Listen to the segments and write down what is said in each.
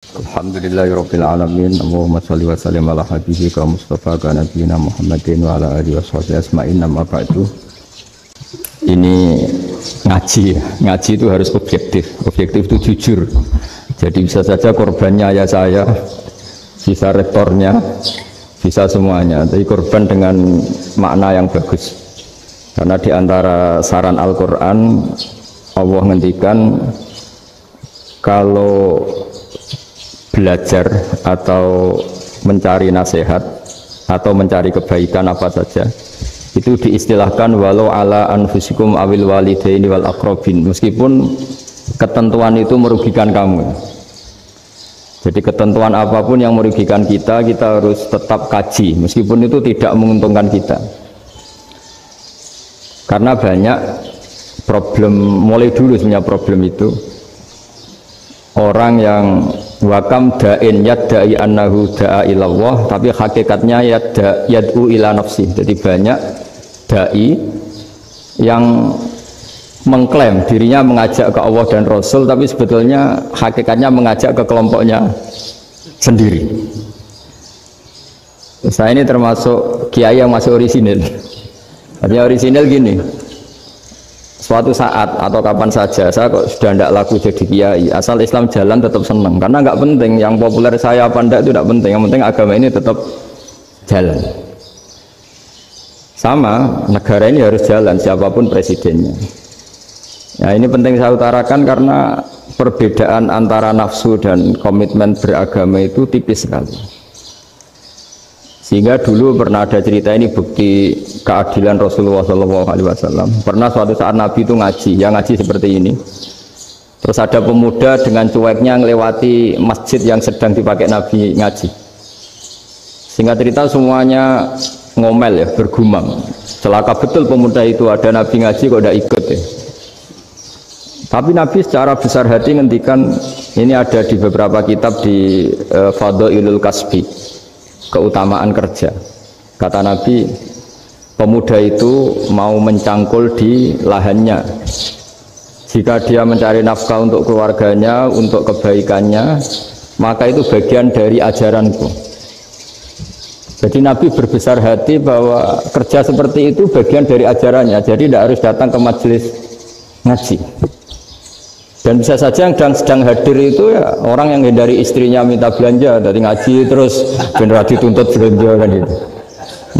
Alhamdulillahirabbil alamin. Allahumma shalli wa sallim ala habibika Mustafa ka nabiyina Muhammadin wa ala alihi washabihi asma'in. Amma ba'du. Ini ngaji ya. Ngaji itu harus objektif. Objektif itu jujur. Jadi bisa saja korbannya ayah saya, bisa rektornya, bisa semuanya. Tapi korban dengan makna yang bagus. Karena di antara saran Al-Qur'an Allah ngendikan kalau belajar atau mencari nasihat atau mencari kebaikan apa saja itu diistilahkan walau ala anfusikum awil walidaini wal aqrabin, meskipun ketentuan itu merugikan kamu. Jadi ketentuan apapun yang merugikan kita harus tetap kaji meskipun itu tidak menguntungkan kita, karena banyak problem mulai dulu sebenarnya problem itu orang yang wakam da'in yadda'i annahu da'a ilallah tapi hakikatnya yad'u ila nafsi. Jadi banyak da'i yang mengklaim dirinya mengajak ke Allah dan Rasul tapi sebetulnya hakikatnya mengajak ke kelompoknya sendiri. Saya ini termasuk kiai yang masih orisinil. Artinya orisinil gini, suatu saat atau kapan saja saya kok sudah tidak laku jadi kiai, asal Islam jalan tetap senang, karena nggak penting yang populer saya apa enggak, itu tidak penting, yang penting agama ini tetap jalan. Sama negara ini harus jalan siapapun presidennya. Ya ini penting saya utarakan karena perbedaan antara nafsu dan komitmen beragama itu tipis sekali. Sehingga dulu pernah ada cerita, ini bukti keadilan Rasulullah SAW. Pernah suatu saat Nabi itu ngaji, yang ngaji seperti ini. Terus ada pemuda dengan cueknya melewati masjid yang sedang dipakai Nabi ngaji. Sehingga cerita semuanya ngomel ya, bergumam. Celaka betul pemuda itu, ada Nabi ngaji kok tidak ikut ya. Tapi Nabi secara besar hati ngendikan, ini ada di beberapa kitab di Fadhailul Kasbi, keutamaan kerja. Kata Nabi, pemuda itu mau mencangkul di lahannya. Jika dia mencari nafkah untuk keluarganya, untuk kebaikannya, maka itu bagian dari ajaranku. Jadi Nabi berbesar hati bahwa kerja seperti itu bagian dari ajarannya. Jadi tidak harus datang ke majelis ngaji. Dan bisa saja yang sedang hadir itu ya orang yang hindari istrinya minta belanja dari ngaji terus benar dituntut belanja kan gitu.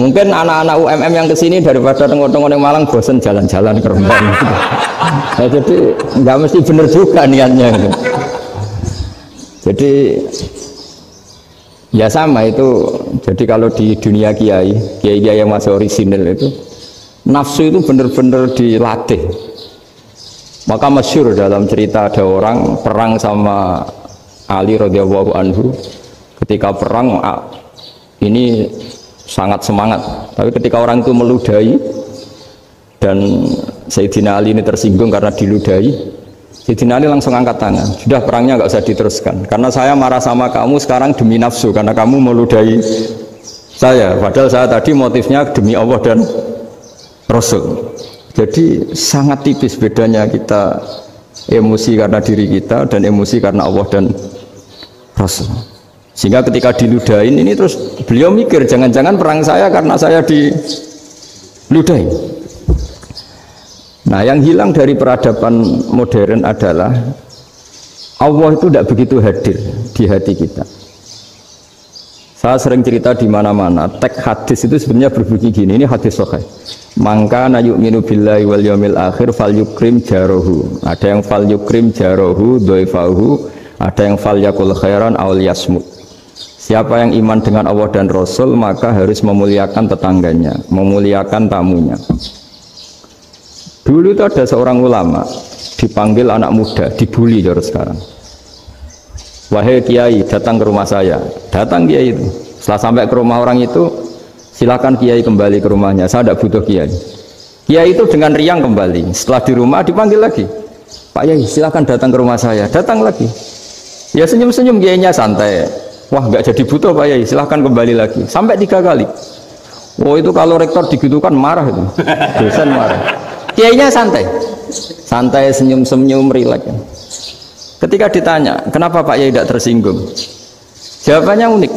Mungkin anak-anak UMM yang kesini daripada tengok-tengok yang Malang bosan jalan-jalan ke Rembang gitu. Nah, jadi nggak mesti benar juga niatnya gitu. Jadi ya sama itu. Jadi kalau di dunia kiai yang masih orisinil itu nafsu itu benar-benar dilatih. Maka masyhur dalam cerita ada orang perang sama Ali radhiyallahu anhu. Ketika perang ini sangat semangat, tapi ketika orang itu meludahi dan Sayyidina Ali ini tersinggung karena diludahi, Sayyidina Ali langsung angkat tangan, sudah perangnya nggak usah diteruskan karena saya marah sama kamu sekarang demi nafsu karena kamu meludahi saya, padahal saya tadi motifnya demi Allah dan Rasul. Jadi sangat tipis bedanya kita emosi karena diri kita dan emosi karena Allah dan Rasul. Sehingga ketika diludahin ini terus beliau mikir jangan-jangan perang saya karena saya diludahin. Nah yang hilang dari peradaban modern adalah Allah itu tidak begitu hadir di hati kita. Saya sering cerita di mana-mana, teks hadis itu sebenarnya berbunyi gini, ini hadis sahih. Mangka na yu'minu billahi wal yaumil akhir fal yukrim jarohu. Ada yang fal yukrim jarohu doifahu, ada yang fal yakul khairan aul yasmut. Siapa yang iman dengan Allah dan Rasul maka harus memuliakan tetangganya, memuliakan tamunya. Dulu itu ada seorang ulama dipanggil anak muda, dibully jauh sekarang. Wahai kiai, datang ke rumah saya. Datang kiai itu. Setelah sampai ke rumah orang itu, silakan kiai kembali ke rumahnya. Saya tidak butuh kiai. Kiai itu dengan riang kembali. Setelah di rumah dipanggil lagi. Pak Yai, silakan datang ke rumah saya. Datang lagi. Ya senyum-senyum kiainya santai. Wah, nggak jadi butuh Pak Yai. Silakan kembali lagi. Sampai 3 kali. Oh itu kalau rektor digitukan marah itu. Dosen marah. Kiainya santai. Santai, senyum-senyum, rileks. Ketika ditanya, kenapa Pak Yai tidak tersinggung? Jawabannya unik.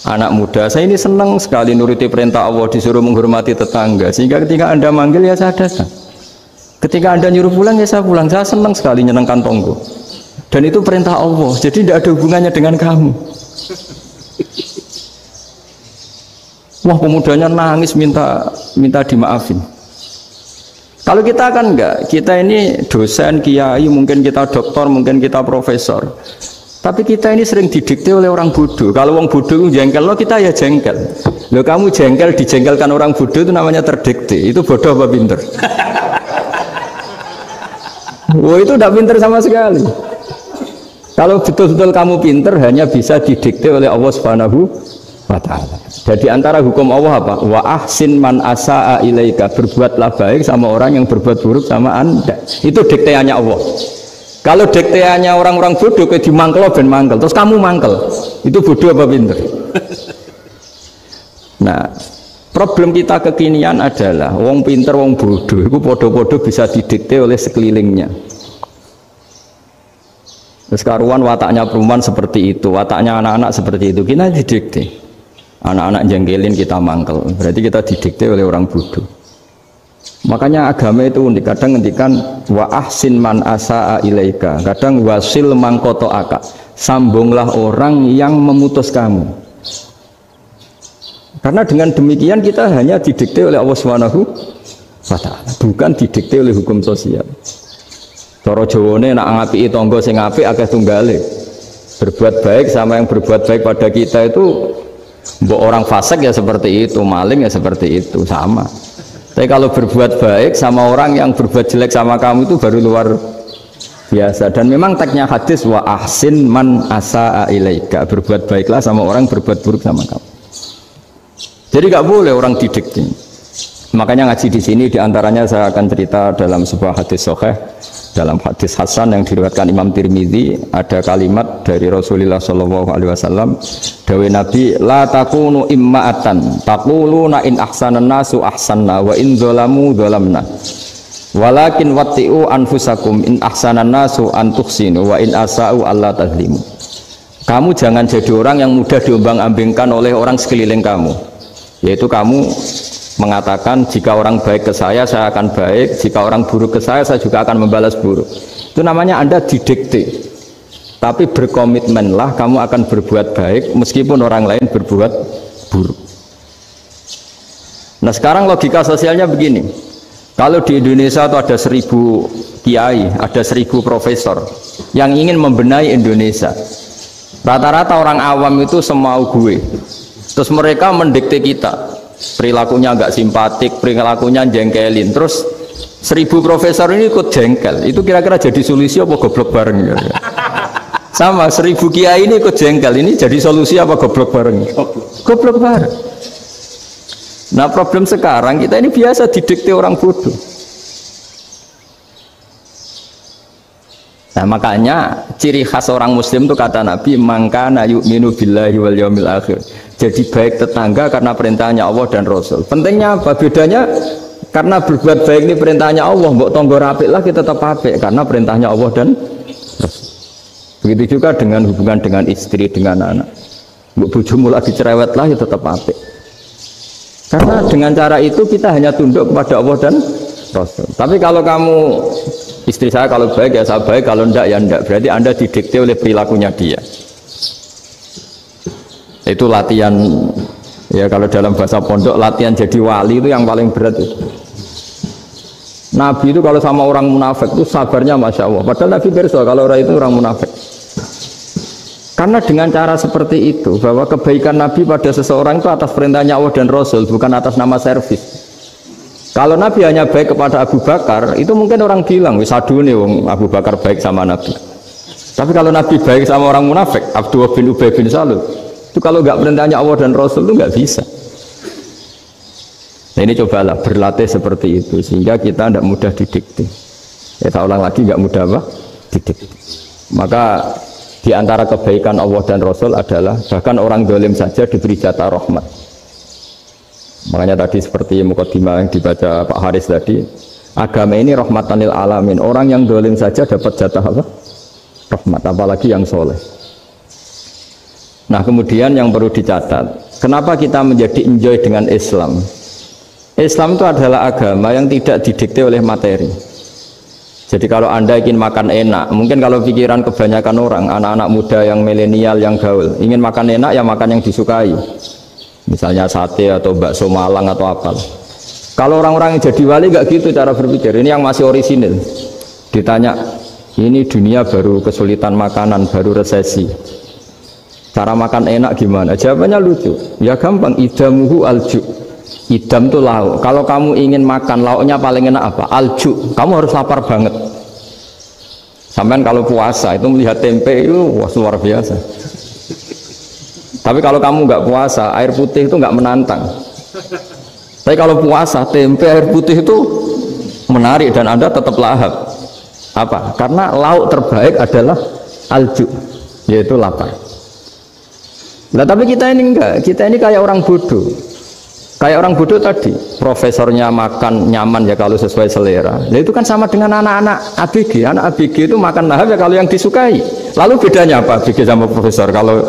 Anak muda, saya ini senang sekali nuruti perintah Allah, disuruh menghormati tetangga. Sehingga ketika Anda manggil ya saya datang. Ketika Anda nyuruh pulang ya saya pulang. Saya senang sekali nyenangkan tonggo. Dan itu perintah Allah, jadi tidak ada hubungannya dengan kamu. Wah, pemudanya nangis minta dimaafin. Kalau kita kan enggak, kita ini dosen, kiai, mungkin kita doktor, mungkin kita profesor. Tapi kita ini sering didikte oleh orang bodoh. Kalau orang bodoh itu jengkel, lo kita ya jengkel. Lo kamu jengkel, dijengkelkan orang bodoh itu namanya terdikte. Itu bodoh apa pinter? Wah, itu tidak pinter sama sekali. Kalau betul-betul kamu pinter, hanya bisa didikte oleh Allah Subhanahu wa ta'ala. Jadi antara hukum Allah apa? Wa ahsin man asa'a ilaika, berbuatlah baik sama orang yang berbuat buruk sama Anda. Itu dikteannya Allah. Kalau dikteannya orang-orang bodoh kayak dimangkel ben mangkel, terus kamu mangkel. Itu bodoh apa pinter? Nah, problem kita kekinian adalah wong pinter, wong bodoh itu bodoh-bodoh bisa didikte oleh sekelilingnya. Terus karuan wataknya perempuan seperti itu, wataknya anak-anak seperti itu, kita didikte. Anak-anak jengkelin kita mangkel, berarti kita didikte oleh orang bodoh. Makanya agama itu unik, kadang ngendikan wa ahsin man asa'a ilaika, kadang wasil man qata'aka, sambunglah orang yang memutus kamu. Karena dengan demikian kita hanya didikte oleh Allah Subhanahu wa ta'ala, bukan didikte oleh hukum sosial. Cara Jawane nak ngapiki tangga sing apik akeh tunggale. Berbuat baik sama yang berbuat baik pada kita itu, mbok orang fasik ya seperti itu, maling ya seperti itu, sama. Tapi kalau berbuat baik sama orang yang berbuat jelek sama kamu itu baru luar biasa. Dan memang teksnya hadis wa ahsin man asa'a ilaika, berbuat baiklah sama orang berbuat buruk sama kamu. Jadi nggak boleh orang didikte. Makanya ngaji di sini diantaranya saya akan cerita dalam sebuah hadis sahih, dalam hadis hasan yang diriwayatkan Imam Tirmidzi, ada kalimat dari Rasulullah SAW, dawe Nabi, la takunu imma'atan taquluna in ahsanan nasu ahsanna wa in dzalamu dzalamna walakin watti'u anfusakum in ahsanan nasu an tuhsinu wa in asa'u alla tazlimu. Kamu jangan jadi orang yang mudah diombang-ambingkan oleh orang sekeliling kamu, yaitu kamu mengatakan jika orang baik ke saya akan baik, jika orang buruk ke saya juga akan membalas buruk. Itu namanya Anda didikte. Tapi berkomitmenlah kamu akan berbuat baik meskipun orang lain berbuat buruk. Nah sekarang logika sosialnya begini, kalau di Indonesia itu ada 1000 kiai, ada 1000 profesor yang ingin membenahi Indonesia. Rata-rata orang awam itu semau gue, terus mereka mendikte kita, perilakunya nggak simpatik, perilakunya jengkelin, terus 1000 profesor ini ikut jengkel. Itu kira-kira jadi solusi apa goblok bareng ya? Sama 1000 kiai ini ikut jengkel, ini jadi solusi apa goblok bareng? Goblok bareng. Nah problem sekarang kita ini biasa didikte orang bodoh. Nah makanya ciri khas orang muslim itu kata Nabi, mangkana yu'minu billahi wal yaumil akhir. Jadi baik tetangga karena perintahnya Allah dan Rasul. Pentingnya apa? Bedanya karena berbuat baik ini perintahnya Allah, mbok tonggo apik lah kita tetap apik karena perintahnya Allah dan Rasul. Begitu juga dengan hubungan dengan istri, dengan anak. Mbok bojomu lagi cerewet lah ya tetap apik. Karena dengan cara itu kita hanya tunduk kepada Allah dan Rasul. Tapi kalau kamu, istri saya kalau baik ya saya baik, kalau enggak ya enggak, berarti Anda didikte oleh perilakunya dia. Itu latihan, ya kalau dalam bahasa pondok latihan jadi wali itu yang paling berat itu. Nabi itu kalau sama orang munafik itu sabarnya Masya Allah, padahal Nabi berso kalau orang itu orang munafik. Karena dengan cara seperti itu, bahwa kebaikan Nabi pada seseorang itu atas perintahnya Allah dan Rasul, bukan atas nama servis. Kalau Nabi hanya baik kepada Abu Bakar, itu mungkin orang bilang, wis aduh nih Abu Bakar baik sama Nabi. Tapi kalau Nabi baik sama orang munafik, Abdullah bin Ubay bin Salul, itu kalau nggak perintahnya Allah dan Rasul itu nggak bisa. Nah ini cobalah berlatih seperti itu, sehingga kita tidak mudah didikte. Ya tak ulang lagi, nggak mudah apa? Didikte. Maka di antara kebaikan Allah dan Rasul adalah bahkan orang dolim saja diberi jatah rahmat. Makanya tadi seperti mukadimah yang dibaca Pak Haris tadi, agama ini rahmatan lil alamin. Orang yang dolim saja dapat jatah apa? rahmat, apalagi yang soleh. Nah kemudian yang perlu dicatat, kenapa kita menjadi enjoy dengan Islam? Islam itu adalah agama yang tidak didikte oleh materi. Jadi kalau Anda ingin makan enak, mungkin kalau pikiran kebanyakan orang, anak-anak muda yang milenial, yang gaul, ingin makan enak ya makan yang disukai. Misalnya sate atau bakso Malang atau apa. Kalau orang-orang yang jadi wali nggak gitu cara berpikir. Ini yang masih orisinil. Ditanya, ini dunia baru kesulitan makanan, baru resesi. Cara makan enak gimana? Jawabannya lucu. Ya gampang, idamuhu alju. Idam itu lauk. Kalau kamu ingin makan lauknya paling enak apa? Alju. Kamu harus lapar banget. Sampai kalau puasa itu melihat tempe itu wah, luar biasa. Tapi kalau kamu nggak puasa, air putih itu nggak menantang. Tapi kalau puasa, tempe air putih itu menarik dan Anda tetap lahap. Apa? Karena lauk terbaik adalah alju, yaitu lapar. Nah tapi kita ini enggak, kita ini kayak orang bodoh. Kayak orang bodoh tadi, profesornya makan nyaman ya kalau sesuai selera. Nah itu kan sama dengan anak-anak ABG. Anak ABG itu makan lahap ya kalau yang disukai. Lalu bedanya apa ABG sama profesor? Kalau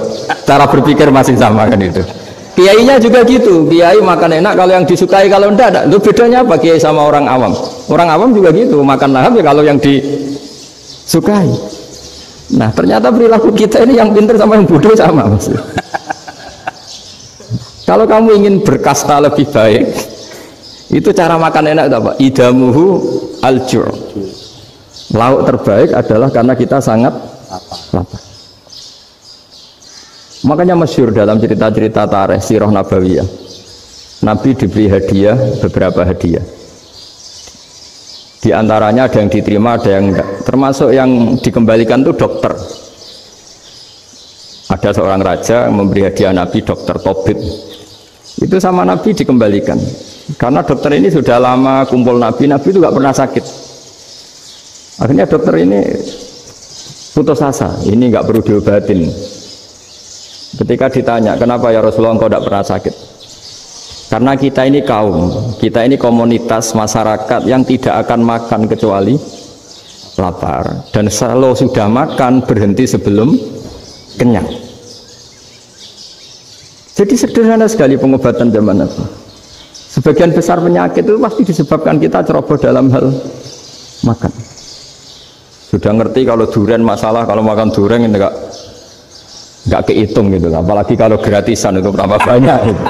cara berpikir masih sama kan itu. Kiainya juga gitu, kiai makan enak kalau yang disukai, kalau enggak. Itu bedanya apa kiai sama orang awam? Orang awam juga gitu, makan lahap ya kalau yang disukai. Nah ternyata perilaku kita ini yang pintar sama yang bodoh sama maksudnya. Kalau kamu ingin berkasta lebih baik, itu cara makan enak itu apa? Idamuhu aljur. Lauk terbaik adalah karena kita sangat lapar. Makanya masyhur dalam cerita-cerita tarikh sirah nabawiyah, Nabi diberi hadiah, beberapa hadiah. Di antaranya ada yang diterima, ada yang enggak. Termasuk yang dikembalikan itu dokter. Ada seorang raja memberi hadiah Nabi dokter Tobit. Itu sama Nabi dikembalikan. Karena dokter ini sudah lama kumpul Nabi, Nabi itu nggak pernah sakit. Akhirnya dokter ini putus asa, ini nggak perlu diobatin. Ketika ditanya, kenapa ya Rasulullah engkau tidak pernah sakit? Karena kita ini kaum, kita ini komunitas masyarakat yang tidak akan makan kecuali lapar. Dan kalau sudah makan, berhenti sebelum kenyang. Jadi sederhana sekali pengobatan zaman itu. Sebagian besar penyakit itu pasti disebabkan kita ceroboh dalam hal makan. Sudah ngerti kalau durian masalah, kalau makan durian ini nggak kehitung gitu, apalagi kalau gratisan itu berapa banyak gitu.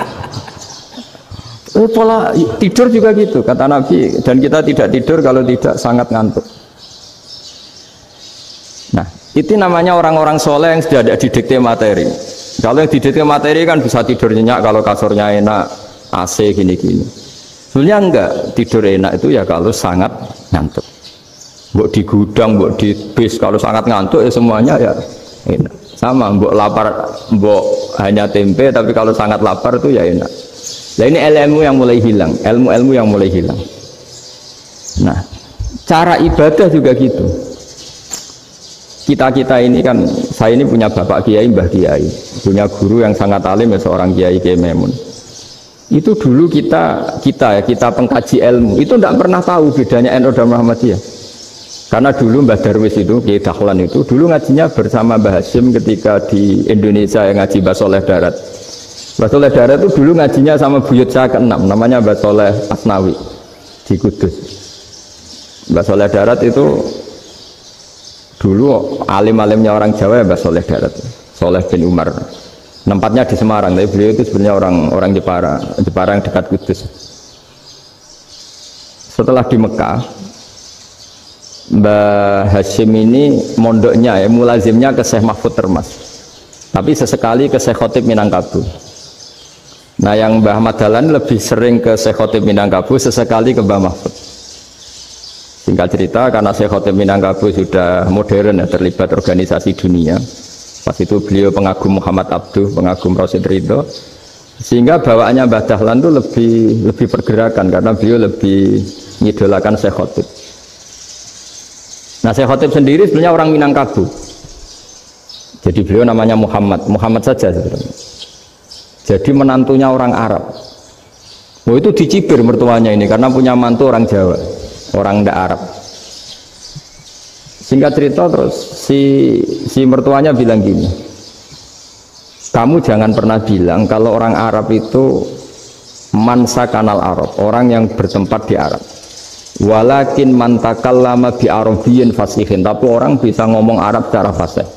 Pola tidur juga gitu kata Nabi, dan kita tidak tidur kalau tidak sangat ngantuk. Nah itu namanya orang-orang soleh yang sudah ada didikte materi. Kalau yang didikte materi kan bisa tidur nyenyak kalau kasurnya enak, AC gini-gini. Sebenarnya enggak, tidur enak itu ya kalau sangat ngantuk. Mbok di gudang, mbok di bis, kalau sangat ngantuk ya semuanya ya enak. Sama, mbok lapar, mbok hanya tempe, tapi kalau sangat lapar itu ya enak. Nah ini ilmu yang mulai hilang, ilmu-ilmu yang mulai hilang. Nah, cara ibadah juga gitu. Kita ini kan, saya ini punya bapak kiai, mbah kiai, punya guru yang sangat alim ya seorang kiai Kiai Memun. Itu dulu kita pengkaji ilmu, itu tidak pernah tahu bedanya NU dan Muhammadiyah. Karena dulu Mbah Darwis itu, Kiai Dahlan itu, dulu ngajinya bersama Mbah Hashim ketika di Indonesia yang ngaji Mbah Soleh Darat. Mbah Soleh Darat itu dulu ngajinya sama buyut saya ke-6, namanya Mbah Soleh Asnawi di Kudus. Mbah Soleh Darat itu dulu alim-alimnya orang Jawa ya Mbah Soleh Darat, Soleh bin Umar. Tempatnya di Semarang, tapi beliau itu sebenarnya orang Jepara yang dekat Kudus. Setelah di Mekah, Mbah Hashim ini mondoknya ya, mulazimnya ke Syekh Mahfud Termas, tapi sesekali ke Syekh Khotib Minangkabau. Nah yang Mbah Ahmad Dahlan lebih sering ke Syekh Khotib Minangkabau, sesekali ke Mbah Mahfud. Singkat cerita, karena Syekh Khotib Minangkabau sudah modern ya, terlibat organisasi dunia. Pas itu beliau pengagum Muhammad Abduh, pengagum Rasid Ridho, sehingga bawaannya Mbah Dahlan itu lebih pergerakan karena beliau lebih mengidolakan Syekh Khotib. Nah Syekh Khotib sendiri sebenarnya orang Minangkabau, jadi beliau namanya Muhammad saja sebenarnya. Jadi menantunya orang Arab. Oh itu dicibir mertuanya ini karena punya mantu orang Jawa, orang ndak Arab. Singkat cerita terus si mertuanya bilang gini, kamu jangan pernah bilang kalau orang Arab itu mansa kanal Arab, orang yang bertempat di Arab. Walakin man takallama bi arabiyyin fasihin, tapi orang bisa ngomong Arab secara fasih.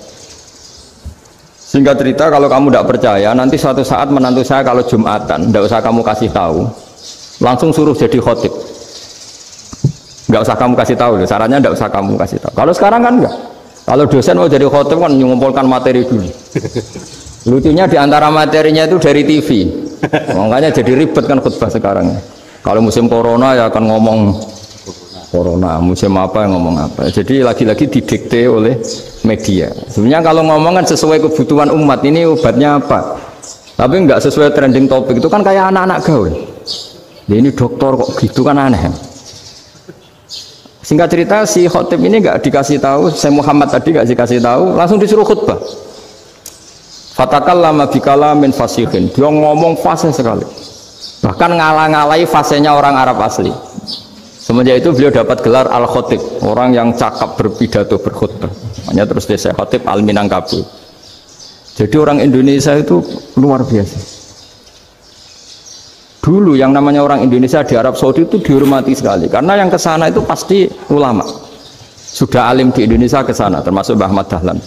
Singkat cerita, kalau kamu tidak percaya, nanti suatu saat menantu saya kalau Jumatan, tidak usah kamu kasih tahu, langsung suruh jadi khotib. Nggak usah kamu kasih tahu, sarannya nggak usah kamu kasih tahu. Kalau sekarang kan enggak. Kalau dosen mau jadi khotib kan mengumpulkan materi dulu. Lucunya diantara materinya itu dari TV. Makanya jadi ribet kan khutbah sekarang. Kalau musim corona ya akan ngomong corona, musim apa yang ngomong apa. Jadi lagi-lagi didikte oleh media. Sebenarnya kalau ngomong kan sesuai kebutuhan umat, ini obatnya apa. Tapi nggak sesuai trending topik, itu kan kayak anak-anak gaul. Ya ini dokter kok gitu kan aneh. Singkat cerita si khotib ini nggak dikasih tahu, saya Muhammad tadi nggak dikasih tahu, langsung disuruh khutbah. Fatakallama bikalamin fasihin, dia ngomong fasih sekali, bahkan ngalah-ngalahi fasihnya orang Arab asli. Semenjak itu beliau dapat gelar al khotib, orang yang cakap berpidato berkhutbah. Makanya terus dia khotib al Minangkabau. Jadi orang Indonesia itu luar biasa. Dulu yang namanya orang Indonesia di Arab Saudi itu dihormati sekali, karena yang ke sana itu pasti ulama. Sudah alim di Indonesia ke sana, termasuk Mbah Ahmad Dahlan,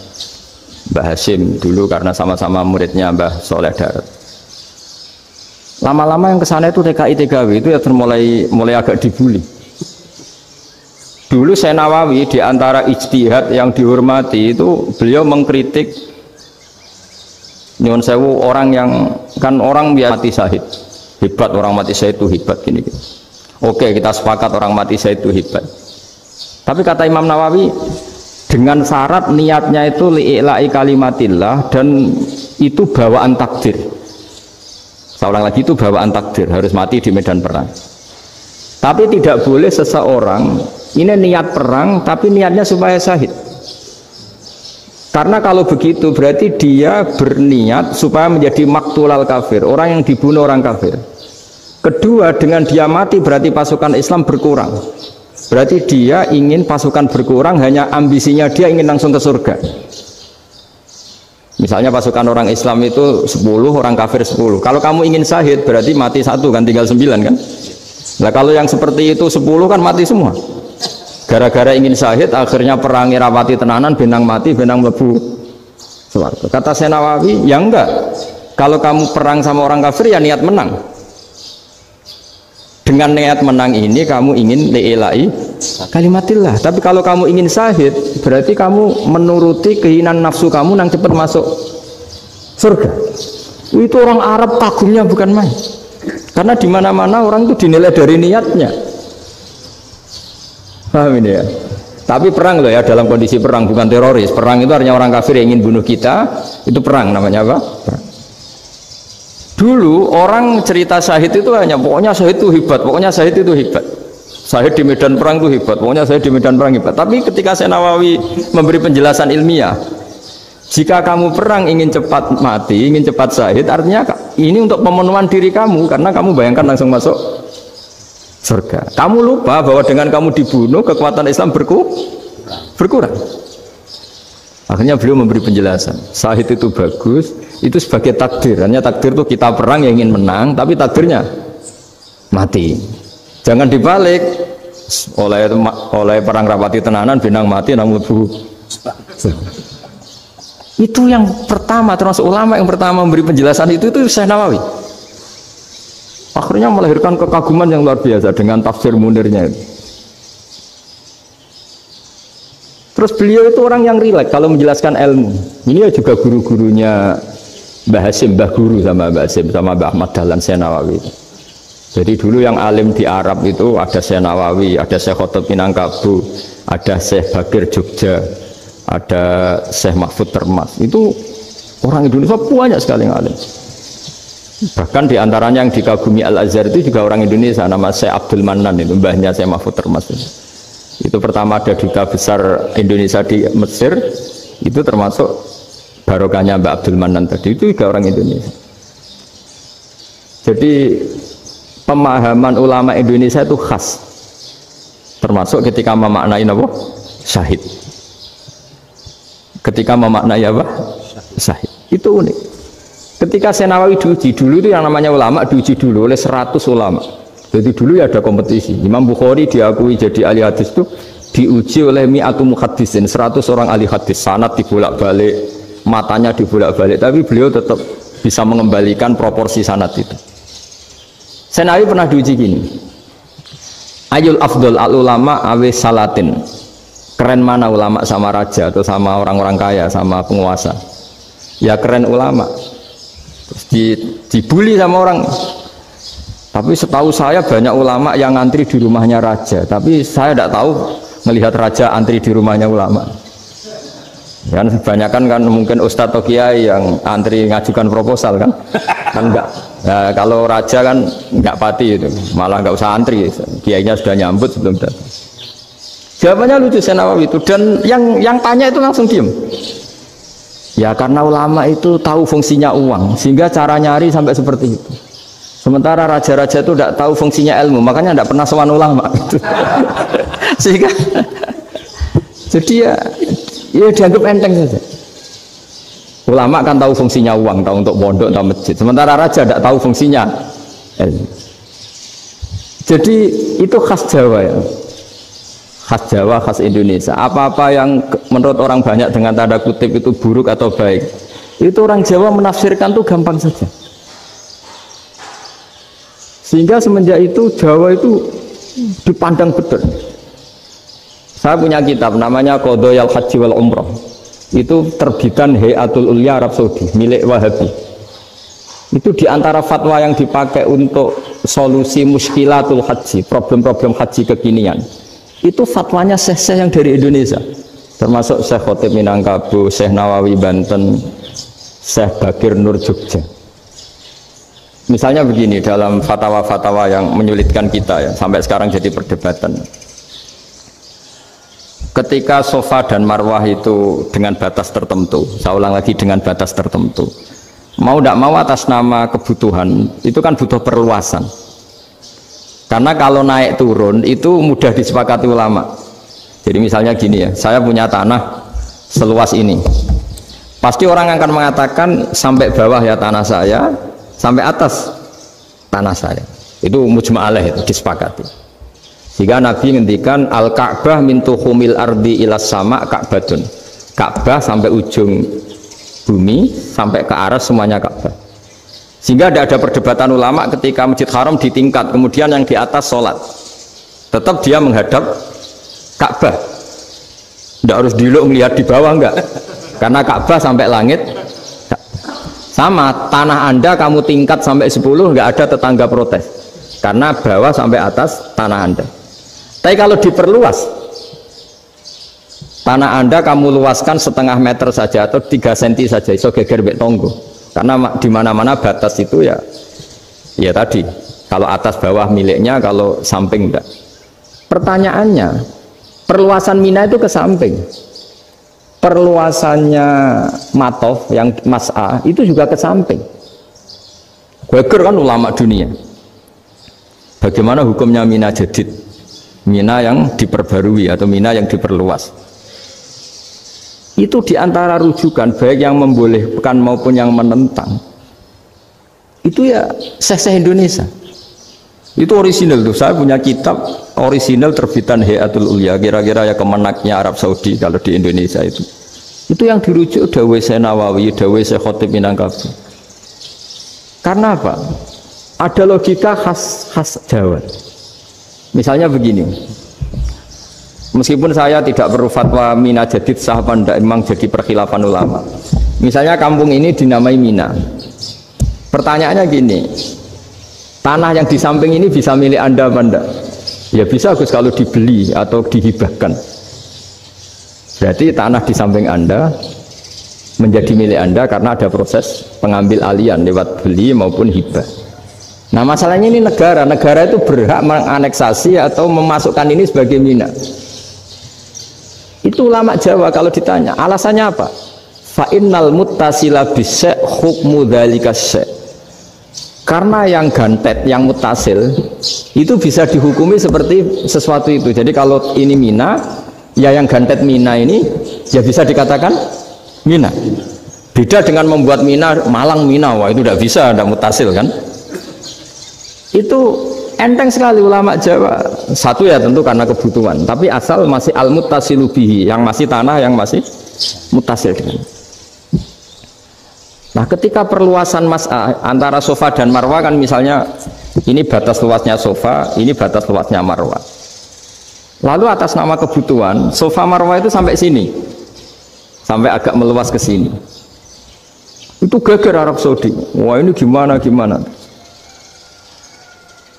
Mbah Hashim dulu karena sama-sama muridnya Mbah Soleh Darat. Lama-lama yang ke sana itu TKI TKW itu ya mulai agak dibully. Dulu Syekh Nawawi di antara ijtihad yang dihormati itu beliau mengkritik nyuwun sewu orang yang kan orang biasa mati syahid. Hebat orang mati syahid itu hebat gini. Oke, kita sepakat orang mati syahid itu hebat. Tapi kata Imam Nawawi dengan syarat niatnya itu li'ila'i kalimatillah dan itu bawaan takdir. Seorang lagi itu bawaan takdir, harus mati di medan perang. Tapi tidak boleh seseorang ini niat perang tapi niatnya supaya syahid. Karena kalau begitu berarti dia berniat supaya menjadi maktulal kafir, orang yang dibunuh orang kafir. Kedua, dengan dia mati berarti pasukan Islam berkurang. Berarti dia ingin pasukan berkurang, hanya ambisinya dia ingin langsung ke surga. Misalnya pasukan orang Islam itu 10, orang kafir 10. Kalau kamu ingin syahid berarti mati 1 kan, tinggal 9 kan. Nah kalau yang seperti itu 10 kan mati semua. Gara-gara ingin syahid akhirnya perangi rapati tenanan, benang mati, benang mlebu swarga. Kata Syekh Nawawi, ya enggak. Kalau kamu perang sama orang kafir ya niat menang. Dengan niat menang ini kamu ingin li'ila'i kalimatillah. Tapi kalau kamu ingin syahid berarti kamu menuruti keinginan nafsu kamu yang cepat masuk surga. Itu orang Arab kagumnya bukan main. Karena di mana-mana orang itu dinilai dari niatnya. Paham ini ya? Tapi perang loh ya, dalam kondisi perang, bukan teroris. Perang itu artinya orang kafir yang ingin bunuh kita, itu perang namanya apa? Perang. Dulu orang cerita syahid itu hanya pokoknya syahid itu hebat, pokoknya syahid itu hebat. Syahid di medan perang itu hebat, pokoknya syahid di medan perang hebat. Tapi ketika Syekh Nawawi memberi penjelasan ilmiah, jika kamu perang ingin cepat mati, ingin cepat syahid, artinya ini untuk pemenuhan diri kamu, karena kamu bayangkan langsung masuk surga. Kamu lupa bahwa dengan kamu dibunuh kekuatan Islam berkurang. Akhirnya beliau memberi penjelasan. Syahid itu bagus, itu sebagai takdir. Hanya takdir itu kita perang yang ingin menang, tapi takdirnya mati. Jangan dibalik. Oleh perang rapati tenanan, benang mati namun bu. Itu yang pertama, termasuk ulama yang pertama memberi penjelasan itu Syekh Nawawi. Akhirnya melahirkan kekaguman yang luar biasa dengan tafsir Munirnya itu. Terus beliau itu orang yang rileks kalau menjelaskan ilmu. Ini juga guru-gurunya Mbah Hashim, Mbah Guru sama Mbah Hashim, sama Mbah Ahmad Dahlan, Syekh Nawawi. Jadi dulu yang alim di Arab itu ada Syekh Nawawi, ada Syekh Khotib Minangkabau, ada Syekh Bakir Jogja, ada Syekh Mahfud Termas. Itu orang Indonesia banyak sekali yang alim. Bahkan diantaranya yang dikagumi Al-Azhar itu juga orang Indonesia, nama Syekh Abdul Manan, itu mbahnya Syekh Mahfud Termas. Itu pertama ada duta besar Indonesia di Mesir, itu termasuk barokahnya Mbak Abdul Manan tadi, itu juga orang Indonesia. Jadi pemahaman ulama Indonesia itu khas, termasuk ketika memaknai apa? Syahid. ketika memaknai apa? Syahid. Itu unik. Ketika Senawawi diuji dulu itu yang namanya ulama diuji dulu oleh 100 ulama. Jadi dulu ya ada kompetisi. Imam Bukhari diakui jadi ahli hadis itu diuji oleh mi'atu muhaddisin, 100 orang ahli hadis, sanad dibolak-balik, matanya dibolak-balik, tapi beliau tetap bisa mengembalikan proporsi sanad itu. Senawawi pernah diuji gini. Ayul afdol al ulama awe salatin. Keren mana ulama sama raja atau sama orang-orang kaya sama penguasa? Ya keren ulama. Terus dibully sama orang. Tapi setahu saya banyak ulama yang antri di rumahnya raja, tapi saya tidak tahu melihat raja antri di rumahnya ulama. Kan kebanyakan kan mungkin ustadz atau kiai yang antri ngajukan proposal kan enggak. Nah, kalau raja kan enggak pati itu, malah enggak usah antri, kiainya sudah nyambut sebelum datang. Jawabannya lucu Senawawi itu, dan yang tanya itu langsung diem. Ya karena ulama itu tahu fungsinya uang, sehingga cara nyari sampai seperti itu. Sementara raja-raja itu tidak tahu fungsinya ilmu, makanya tidak pernah sowan ulama. Sehingga jadi ya dianggap enteng saja. Ulama kan tahu fungsinya uang, tahu untuk pondok, tahu masjid. Sementara raja tidak tahu fungsinya ilmu. Jadi itu khas Jawa ya. Khas Jawa, khas Indonesia. Apa-apa yang menurut orang banyak dengan tanda kutip itu buruk atau baik, itu orang Jawa menafsirkan itu gampang saja. Sehingga semenjak itu Jawa itu dipandang betul. Saya punya kitab namanya Qadhayal Haji wal Umrah. Itu terbitan Hayatul Ulya Arab Saudi, milik Wahabi. Itu diantara fatwa yang dipakai untuk solusi muskilatul haji, problem-problem haji kekinian. Itu fatwanya syekh-syekh yang dari Indonesia, termasuk Syekh Khotib Minangkabau, Syekh Nawawi Banten, Syekh Bakir Nur Jogja. Misalnya begini, dalam fatwa-fatwa yang menyulitkan kita ya, sampai sekarang jadi perdebatan. Ketika sofa dan marwah itu dengan batas tertentu, saya ulang lagi dengan batas tertentu, mau tidak mau atas nama kebutuhan, itu kan butuh perluasan. Karena kalau naik turun itu mudah disepakati ulama. Jadi misalnya gini ya, saya punya tanah seluas ini, pasti orang akan mengatakan sampai bawah ya tanah saya, sampai atas tanah saya. Itu mujma' alaih, itu disepakati. Sehingga Nabi ngendikan al-Ka'bah min tuhumil ardi ilas sama Ka'batun. Ka'bah sampai ujung bumi, sampai ke aras semuanya Ka'bah. Sehingga tidak ada perdebatan ulama ketika Masjid Haram di tingkat, kemudian yang di atas sholat, tetap dia menghadap Ka'bah. Tidak harus diluk melihat di bawah, enggak. Karena Ka'bah sampai langit. Sama, tanah Anda kamu tingkat sampai 10, enggak ada tetangga protes. Karena bawah sampai atas tanah Anda. Tapi kalau diperluas, tanah Anda kamu luaskan setengah meter saja atau 3 cm saja, iso geger mbek tonggo. Karena di mana-mana batas itu ya tadi, kalau atas bawah miliknya, kalau samping enggak. Pertanyaannya, perluasan Mina itu ke samping. Perluasannya Matof yang Mas'a itu juga ke samping. Geger kan ulama dunia. Bagaimana hukumnya Mina Jadid? Mina yang diperbarui atau Mina yang diperluas. Itu diantara rujukan baik yang membolehkan maupun yang menentang. Itu ya syekh-syekh Indonesia. Itu orisinal tuh. Saya punya kitab orisinal terbitan Hayatul Ulya, kira-kira ya kemenaknya Arab Saudi kalau di Indonesia itu. Itu yang dirujuk dawuh Syekh Nawawi, dawuh Syekh Khotib Minangkabau. Karena apa? Ada logika khas Jawa. Misalnya begini, meskipun saya tidak perlu fatwa Mina Jadid sah apa enggak, memang jadi perkhilafan ulama. Misalnya kampung ini dinamai Mina. Pertanyaannya gini, tanah yang di samping ini bisa milik Anda apa enggak? Ya bisa Gus kalau dibeli atau dihibahkan. Berarti tanah di samping Anda menjadi milik Anda karena ada proses pengambil alian lewat beli maupun hibah. Nah masalahnya ini negara itu berhak menganeksasi atau memasukkan ini sebagai Mina. Itu ulama Jawa kalau ditanya alasannya apa? Fa'innal muttasila bisya' hukmu dzalika syai'. Karena yang gantet, yang mutasil itu bisa dihukumi seperti sesuatu itu. Jadi kalau ini Mina, ya yang gantet Mina ini ya bisa dikatakan Mina. Beda dengan membuat Mina, Malang Mina, wah itu tidak bisa, tidak mutasil kan? Itu enteng sekali ulama Jawa. Satu ya tentu karena kebutuhan, tapi asal masih al-muttasilu bihi, yang masih tanah yang masih mutasil dengan. Nah, ketika perluasan antara sofa dan marwah kan misalnya ini batas luasnya sofa, ini batas luasnya marwah. Lalu atas nama kebutuhan, sofa marwah itu sampai sini, sampai agak meluas ke sini. Itu geger Arab Saudi. Wah ini gimana?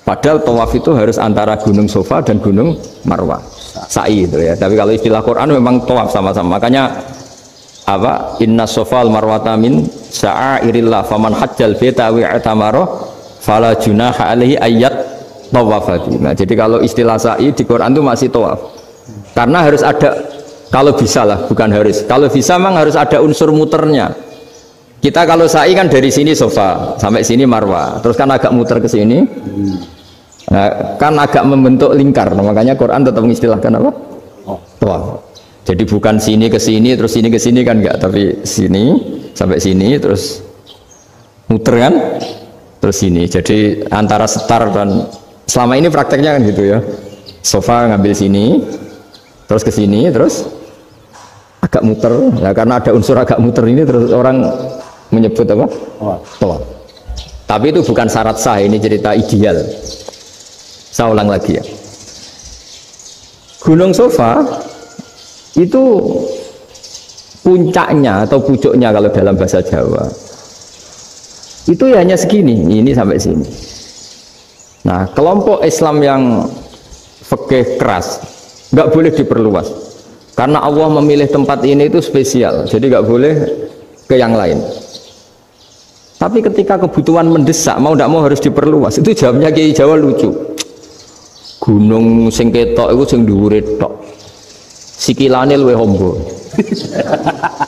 Padahal tawaf itu harus antara gunung Sofa dan gunung Marwah, sa'i itu ya. Tapi kalau istilah Quran memang tawaf sama-sama. Makanya apa? Inna Sofa al Marwata min sya'airillah faman hajjal baita wa i'tamara fala junaha alaihi ayat tawafati. Nah, jadi kalau istilah sa'i di Quran itu masih tawaf. Karena harus ada, kalau bisa lah, bukan harus. Kalau bisa memang harus ada unsur muternya. Kita kalau sa'i kan dari sini Sofa sampai sini Marwah, terus kan agak muter ke sini, nah, kan agak membentuk lingkar. Nah, makanya Quran tetap mengistilahkan apa? Tawaf. Jadi bukan sini ke sini terus sini ke sini kan enggak, tapi sini sampai sini terus muter kan, terus sini. Jadi antara setar dan selama ini prakteknya kan gitu ya. Sofa ngambil sini, terus ke sini, terus agak muter. Ya karena ada unsur agak muter ini terus orang menyebut apa? Tawaf. Tapi itu bukan syarat sah, ini cerita ideal. Saya ulang lagi ya. Gunung Sofa itu puncaknya atau pucuknya kalau dalam bahasa Jawa itu ya hanya segini, ini sampai sini. Nah, kelompok Islam yang fikih keras nggak boleh diperluas karena Allah memilih tempat ini itu spesial, jadi nggak boleh ke yang lain. Tapi ketika kebutuhan mendesak, mau tidak mau harus diperluas. Itu jawabnya Kiai Jawa lucu. Gunung sing ketok itu sing dhuwure tok. Sikilane luwih ombo.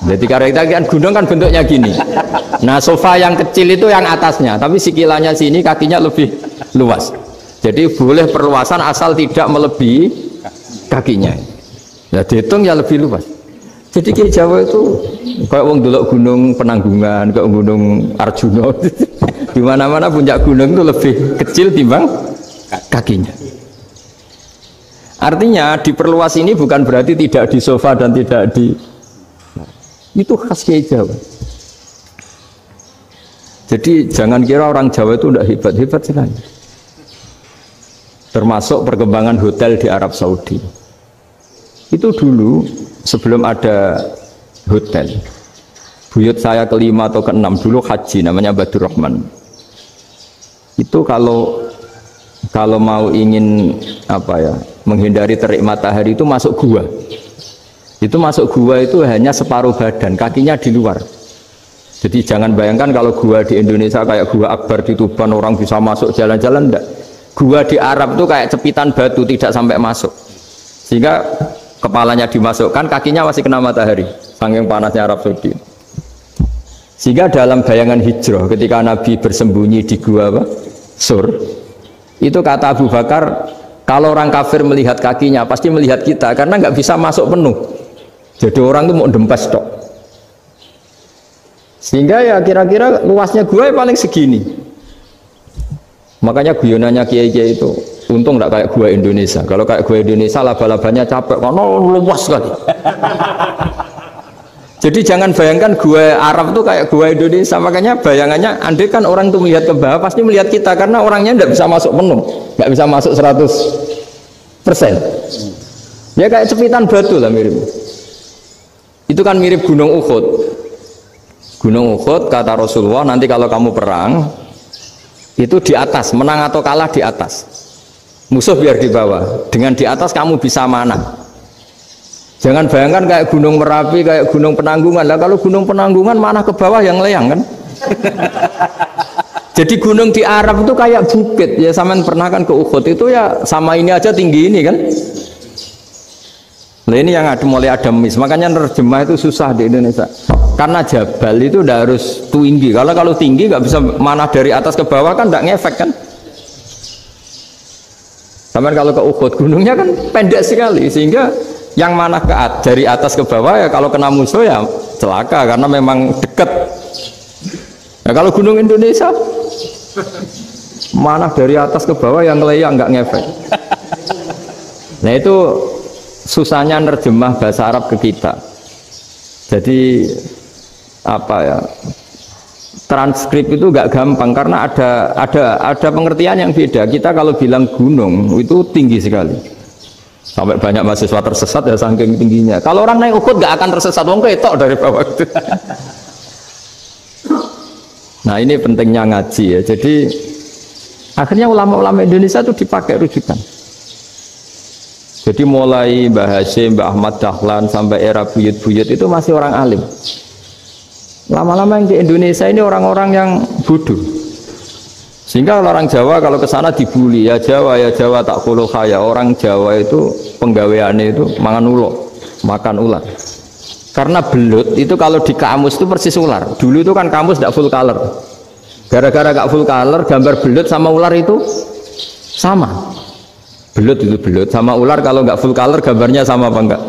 Jadi karena kita kan gunung kan bentuknya gini. Nah, sofa yang kecil itu yang atasnya, tapi sikilannya sini kakinya lebih luas. Jadi boleh perluasan asal tidak melebihi kakinya. Ya dihitung ya lebih luas. Jadi Kiai Jawa itu kayak wong delok gunung Penanggungan, kayak gunung Arjuna. Di mana-mana puncak gunung itu lebih kecil timbang kakinya. Artinya diperluas ini bukan berarti tidak di sofa dan tidak di, itu khas Kiai Jawa. Jadi jangan kira orang Jawa itu tidak hebat sekali. Termasuk perkembangan hotel di Arab Saudi. Itu dulu sebelum ada hotel, buyut saya kelima atau keenam dulu haji, namanya Badur Rahman. Itu kalau mau ingin apa ya, menghindari terik matahari itu masuk gua. Itu masuk gua itu hanya separuh badan, kakinya di luar. Jadi jangan bayangkan kalau gua di Indonesia kayak gua Akbar di Tuban orang bisa masuk jalan-jalan, enggak. Gua di Arab itu kayak cepitan batu, tidak sampai masuk. Sehingga kepalanya dimasukkan, kakinya masih kena matahari, saking panasnya Arab Saudi. Sehingga dalam bayangan hijrah ketika Nabi bersembunyi di gua Sur, itu kata Abu Bakar, kalau orang kafir melihat kakinya pasti melihat kita karena nggak bisa masuk penuh. Jadi orang itu mau dempes tok. Sehingga ya kira-kira luasnya gua paling segini. Makanya guyonannya kiai-kiai itu untung nggak kayak gua Indonesia. Kalau kayak gua Indonesia laba-labanya capek karena luas sekali. Jadi jangan bayangkan gua Arab tuh kayak gua Indonesia. Makanya bayangannya andai kan orang tuh melihat ke bawah pasti melihat kita karena orangnya nggak bisa masuk penuh, nggak bisa masuk 100%. Ya kayak cepitan batu lah mirip. Itu kan mirip Gunung Uhud. Gunung Uhud kata Rasulullah, nanti kalau kamu perang itu di atas, menang atau kalah di atas, musuh biar di bawah, dengan di atas kamu bisa mana. Jangan bayangkan kayak Gunung Merapi, kayak Gunung Penanggungan lah. Kalau Gunung Penanggungan mana ke bawah yang layang kan. Jadi gunung di Arab itu kayak bukit ya, sampean pernah kan ke Uhud itu ya sama ini aja tinggi ini kan. Nah ini yang ada, mulai ada mis, makanya nerjemah itu susah di Indonesia. Karena jabal itu udah harus tinggi. Kalau tinggi nggak bisa mana dari atas ke bawah kan nggak ngefek kan. Sampai kalau ke Uhud gunungnya kan pendek sekali sehingga Yang mana dari atas ke bawah ya kalau kena musuh ya celaka karena memang dekat. Nah kalau gunung Indonesia mana dari atas ke bawah yang ngeleyak nggak ngefek. Nah itu susahnya nerjemah bahasa Arab ke kita. Jadi apa ya? Transkrip itu nggak gampang karena ada pengertian yang beda. Kita kalau bilang gunung itu tinggi sekali. Sampai banyak mahasiswa tersesat ya saking tingginya. Kalau orang naik Uhud nggak akan tersesat, wong ketok dari bawah itu. Nah ini pentingnya ngaji ya. Jadi akhirnya ulama-ulama Indonesia itu dipakai rujukan. Jadi mulai Mbah Hasyim, Mbah Ahmad Dahlan sampai era buyut-buyut itu masih orang alim. Lama-lama yang di Indonesia ini orang-orang yang bodoh. Sehingga orang Jawa kalau ke sana dibully, ya Jawa tak kuluh kaya. Orang Jawa itu penggaweannya itu mangan ulo, makan ular. Karena belut itu kalau di kamus itu persis ular. Dulu itu kan kamus tidak full color. Gara-gara gak full color, gambar belut sama ular itu sama. Belut itu belut sama ular kalau nggak full color gambarnya sama apa enggak?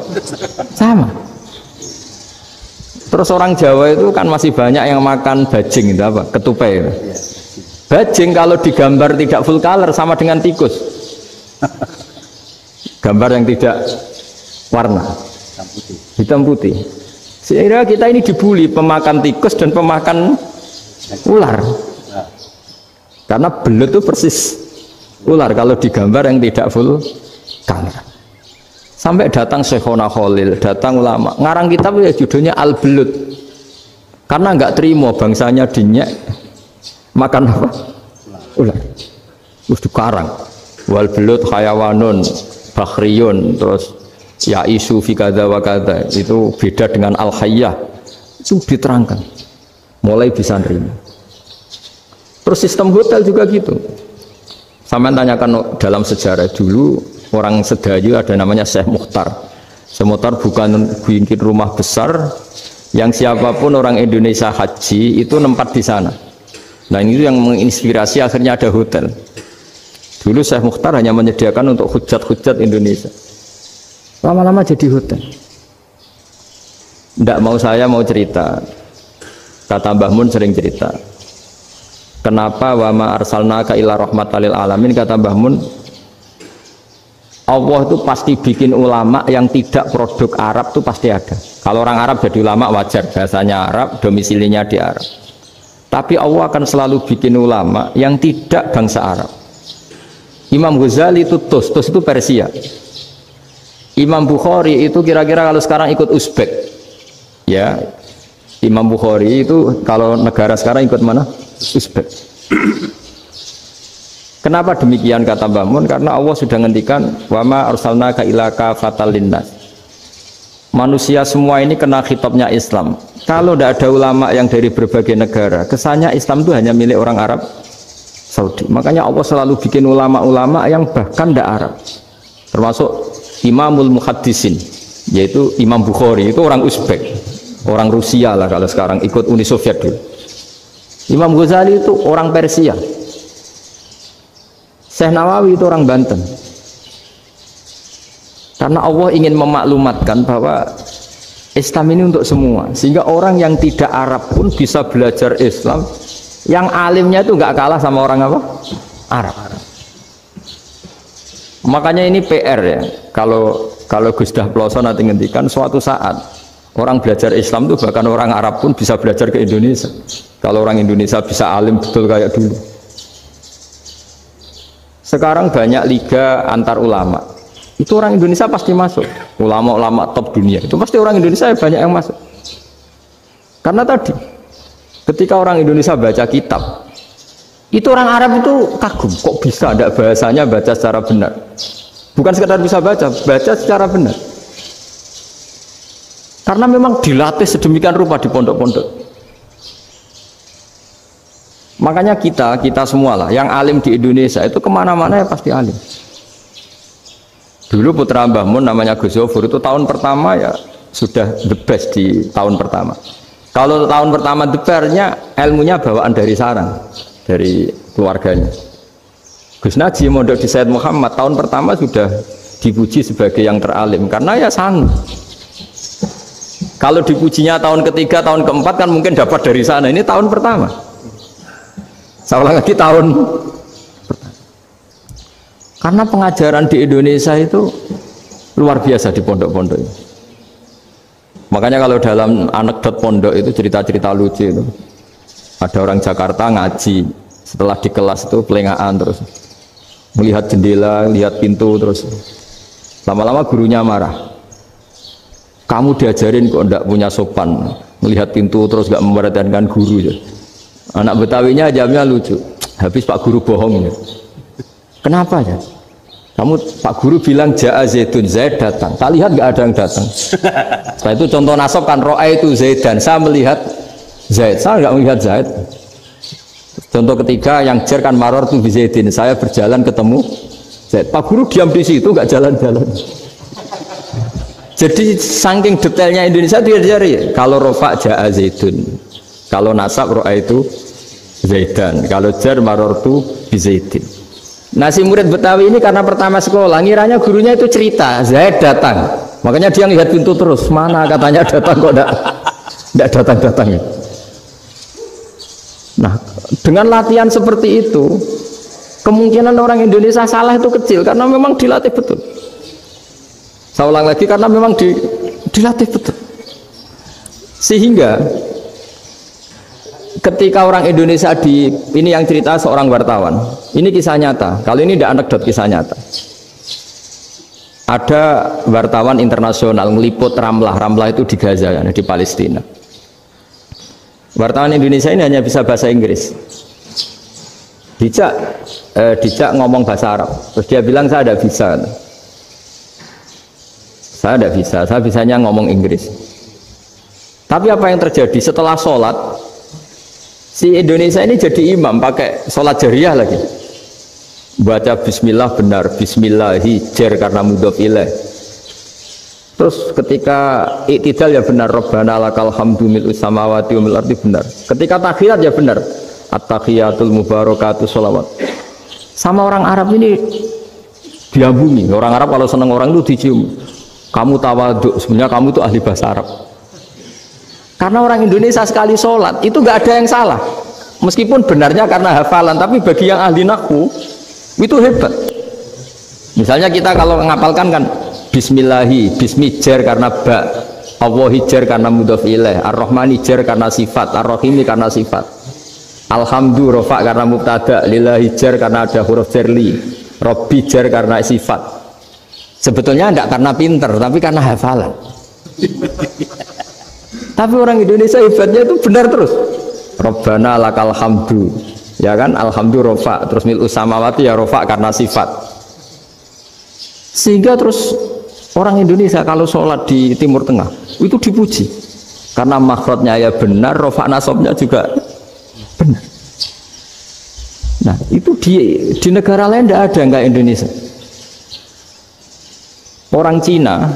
Sama. Terus orang Jawa itu kan masih banyak yang makan bajing itu apa? Ketupai itu. Bajing kalau digambar tidak full color sama dengan tikus. Gambar yang tidak warna hitam putih. Sehingga kita ini dibully pemakan tikus dan pemakan ular. Karena belut itu persis ular kalau digambar yang tidak full color. Sampai datang Syekhona Khalil, datang ulama. Ngarang kitab ya judulnya Al-Belut. Karena nggak terima bangsanya dinyek makan apa? Ular. Terus dikarang. Wal belut hayawanun bakhriyun, terus ya isu fi kadza wa kadza. Itu beda dengan al-hayyah. Itu diterangkan. Mulai bisa nerima. Terus sistem hotel juga gitu. Sampai tanyakan dalam sejarah dulu orang Sedayu ada namanya Syekh Mukhtar. Syekh Mukhtar bukan bikin rumah besar yang siapapun orang Indonesia haji itu nempat di sana. Nah ini yang menginspirasi akhirnya ada hotel. Dulu Syekh Mukhtar hanya menyediakan untuk hujat-hujat Indonesia. Lama-lama jadi hotel. Tidak mau saya mau cerita. Kata Mbah Mun sering cerita. Kenapa wa ma arsalnaka illa rahmatal lil alamin, kata Mbah Mun, Allah itu pasti bikin ulama yang tidak produk Arab itu pasti ada. Kalau orang Arab jadi ulama wajar, bahasanya Arab, domisilinya di Arab. Tapi Allah akan selalu bikin ulama yang tidak bangsa Arab. Imam Ghazali itu Tus itu Persia. Imam Bukhari itu kira-kira kalau sekarang ikut Uzbek. Ya, Imam Bukhari itu kalau negara sekarang ikut mana? Uzbek. Kenapa demikian kata Mbah Mun? Karena Allah sudah ngendikan wama arsalnaka illa kafatal linnas. Manusia semua ini kena khitabnya Islam. Kalau tidak ada ulama yang dari berbagai negara, kesannya Islam itu hanya milik orang Arab Saudi. Makanya Allah selalu bikin ulama-ulama yang bahkan tidak Arab. Termasuk Imamul Muhaddisin, yaitu Imam Bukhari itu orang Uzbek, orang Rusia lah kalau sekarang, ikut Uni Soviet dulu. Imam Ghazali itu orang Persia. Syekh Nawawi itu orang Banten. Karena Allah ingin memaklumatkan bahwa Islam ini untuk semua, sehingga orang yang tidak Arab pun bisa belajar Islam. Yang alimnya itu nggak kalah sama orang apa? Arab. Makanya ini PR ya. Kalau Gus Dah Ploso nanti ngendikan suatu saat orang belajar Islam itu bahkan orang Arab pun bisa belajar ke Indonesia. Kalau orang Indonesia bisa alim betul kayak dulu. Sekarang banyak liga antar ulama. Itu orang Indonesia pasti masuk. Ulama-ulama top dunia itu pasti orang Indonesia banyak yang masuk. Karena tadi ketika orang Indonesia baca kitab, itu orang Arab itu kagum. Kok bisa ada bahasanya baca secara benar? Bukan sekedar bisa baca secara benar. Karena memang dilatih sedemikian rupa di pondok-pondok. Makanya kita semua lah yang alim di Indonesia itu kemana-mana ya pasti alim. Dulu putra Mbah Mun namanya Gus Zofur itu tahun pertama ya sudah the best di tahun pertama. Kalau tahun pertama the best-nya ilmunya bawaan dari sarang, dari keluarganya. Gus Najib mondok di Said Muhammad tahun pertama sudah dipuji sebagai yang teralim karena ya sanggup. Kalau dipujinya tahun ketiga, tahun keempat kan mungkin dapat dari sana. Ini tahun pertama. Saya ulang lagi tahun pertama. Karena pengajaran di Indonesia itu luar biasa di pondok-pondok ini. Makanya kalau dalam anekdot pondok itu cerita-cerita lucu itu. Ada orang Jakarta ngaji, setelah di kelas itu pelengahan terus. Melihat jendela, lihat pintu terus. Lama-lama gurunya marah. Kamu diajarin kok enggak punya sopan, melihat pintu terus enggak memperhatikan guru ya. Anak Betawinya jawabnya lucu. Habis Pak Guru bohong ya. Kenapa ya? Kamu Pak Guru bilang Ja'a Zaidun, Zaid datang. Tak lihat enggak ada yang datang. Setelah itu contoh nasab kan ro'a itu Zaidan, saya melihat Zaid, saya enggak melihat Zaid. Contoh ketiga yang jar kan maror tu Zaidin, saya berjalan ketemu Zaid. Pak Guru diam di situ enggak jalan-jalan. Jadi saking detailnya Indonesia diajari. Kalau rofa Ja'a Zaidun, kalau nasab ro'a itu Zaidan, kalau jar maror tu Zaidin. Nah si murid Betawi ini karena pertama sekolah, ngiranya gurunya itu cerita Zaid datang, makanya dia lihat pintu terus, mana katanya datang kok enggak datang-datang. Nah dengan latihan seperti itu, kemungkinan orang Indonesia salah itu kecil karena memang dilatih betul. Saya ulang lagi karena memang dilatih betul. Sehingga ketika orang Indonesia ini yang cerita seorang wartawan, ini kisah nyata. Kalau ini tidak anekdot, kisah nyata. Ada wartawan internasional meliput Ramlah itu di Gaza, di Palestina. Wartawan Indonesia ini hanya bisa bahasa Inggris. Dijak ngomong bahasa Arab. Terus dia bilang saya tidak bisa. Saya tidak bisa, saya bisanya ngomong Inggris. Tapi apa yang terjadi setelah sholat? Si Indonesia ini jadi imam pakai sholat jariyah lagi. Baca bismillah benar, bismillahi jar karena mudhof ilaih. Terus ketika iktidal ya benar, Rabbana lakal hamdu mil'us samawati wa mil ardi benar. Ketika tahiyat ya benar, at-tahiyatul mubarakatuh sholawat. Sama orang Arab ini diambungi. Orang Arab kalau senang orang itu dicium. Kamu tawaduk, sebenarnya kamu itu ahli bahasa Arab. Karena orang Indonesia sekali sholat itu nggak ada yang salah, meskipun benarnya karena hafalan, tapi bagi yang ahli nahwu itu hebat. Misalnya kita kalau ngapalkan kan bismillahi, bismijar karena ba, Allahi jar karena mudhof ilaih, ar-rahmani jar karena sifat, ar-rahimi karena sifat, alhamdu rofa karena mubtada, lillahi jar karena ada huruf jarli, robbi jar karena sifat. Sebetulnya tidak karena pinter, tapi karena hafalan. Tapi orang Indonesia hebatnya itu benar terus. Rabbana lakal hamdu, ya kan, alhamdu rofa, terus mil'us samawati ya rofa karena sifat. Sehingga terus orang Indonesia kalau sholat di Timur Tengah itu dipuji karena makhrajnya ya benar, rofa nasabnya juga benar. Nah itu di negara lain tidak ada nggak Indonesia. Orang Cina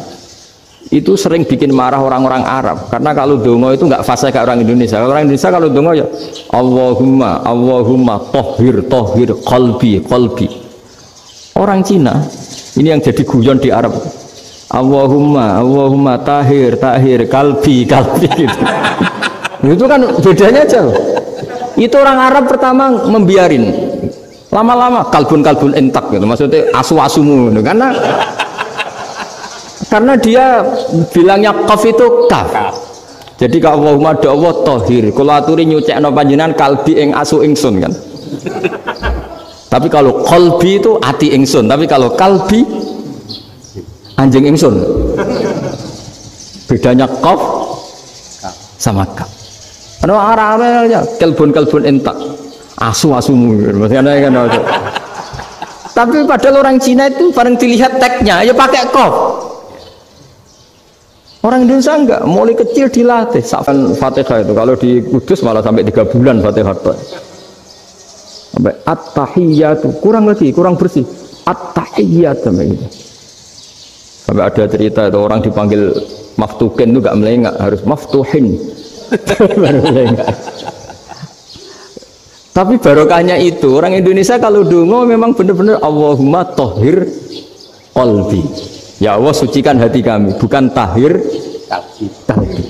itu sering bikin marah orang-orang Arab karena kalau dongo itu nggak fasih kayak orang Indonesia. Orang Indonesia kalau dongo ya Allahumma tohir qalbi. Orang Cina ini yang jadi guyon di Arab, Allahumma tahir kalbi gitu. Itu kan bedanya jauh. Itu orang Arab pertama membiarin, lama-lama kalbun entak gitu, maksudnya asu-asumu gitu. Karena dia bilangnya qaf itu kaf. Jadi kalau Allahumma do Allah tohir, kalau aturi nyucekno panjenengan kalbi ing asu ingsun kan. Tapi kalau qalbi itu ati ingsun, tapi kalau kalbi anjing ingsun. Bedanya qaf sama kaf. Ana arah-arahnya kalbun entak. Asu-asumu maksudnya kan. Tapi padahal orang Cina itu paling dilihat tagnya ya pakai qaf. Orang Indonesia enggak, mulai kecil dilatih. Sampai Fatihah itu kalau di Kudus malah sampai 3 bulan Fatihah itu. Sampai at-tahiyyatu, kurang bersih. At-tahiyyat sampai gitu. Sampai ada cerita itu orang dipanggil maftuhin itu enggak melengak, harus maftuhin. Baru melengak. Tapi barokahnya itu orang Indonesia kalau dongo memang benar-benar Allahumma tohir qalbi. Ya Allah sucikan hati kami, bukan tahir kalbi.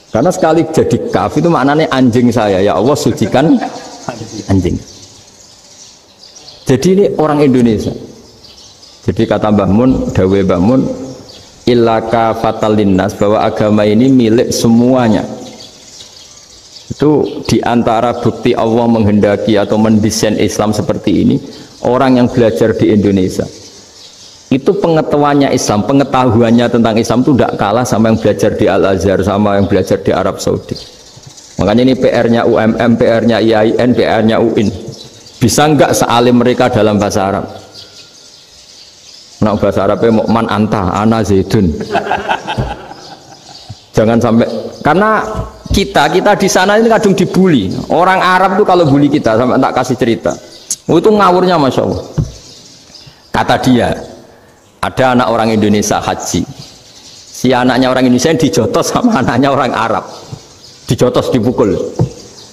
Karena sekali jadi kaf itu maknanya anjing saya. Ya Allah sucikan anjing. Jadi ini orang Indonesia. Jadi kata Mbah Mun, dawe Mbah Mun, illaka fatal linnas, bahwa agama ini milik semuanya. Itu diantara bukti Allah menghendaki atau mendesain Islam seperti ini, orang yang belajar di Indonesia itu pengetahuannya Islam, pengetahuannya tentang Islam itu tidak kalah sama yang belajar di Al-Azhar, sama yang belajar di Arab Saudi. Makanya ini PR-nya UMM, PR-nya IAIN, PR-nya UIN. Bisa enggak sealim mereka dalam bahasa Arab? Nah, bahasa Arabnya mau man anta, ana zaidun. Jangan sampai, karena kita di sana ini kadang dibully. Orang Arab tuh kalau bully kita, sampai tak kasih cerita. Oh, itu ngawurnya Masya Allah. Kata dia, ada anak orang Indonesia haji. Si anaknya orang Indonesia dijotos sama anaknya orang Arab. Dijotos, dipukul.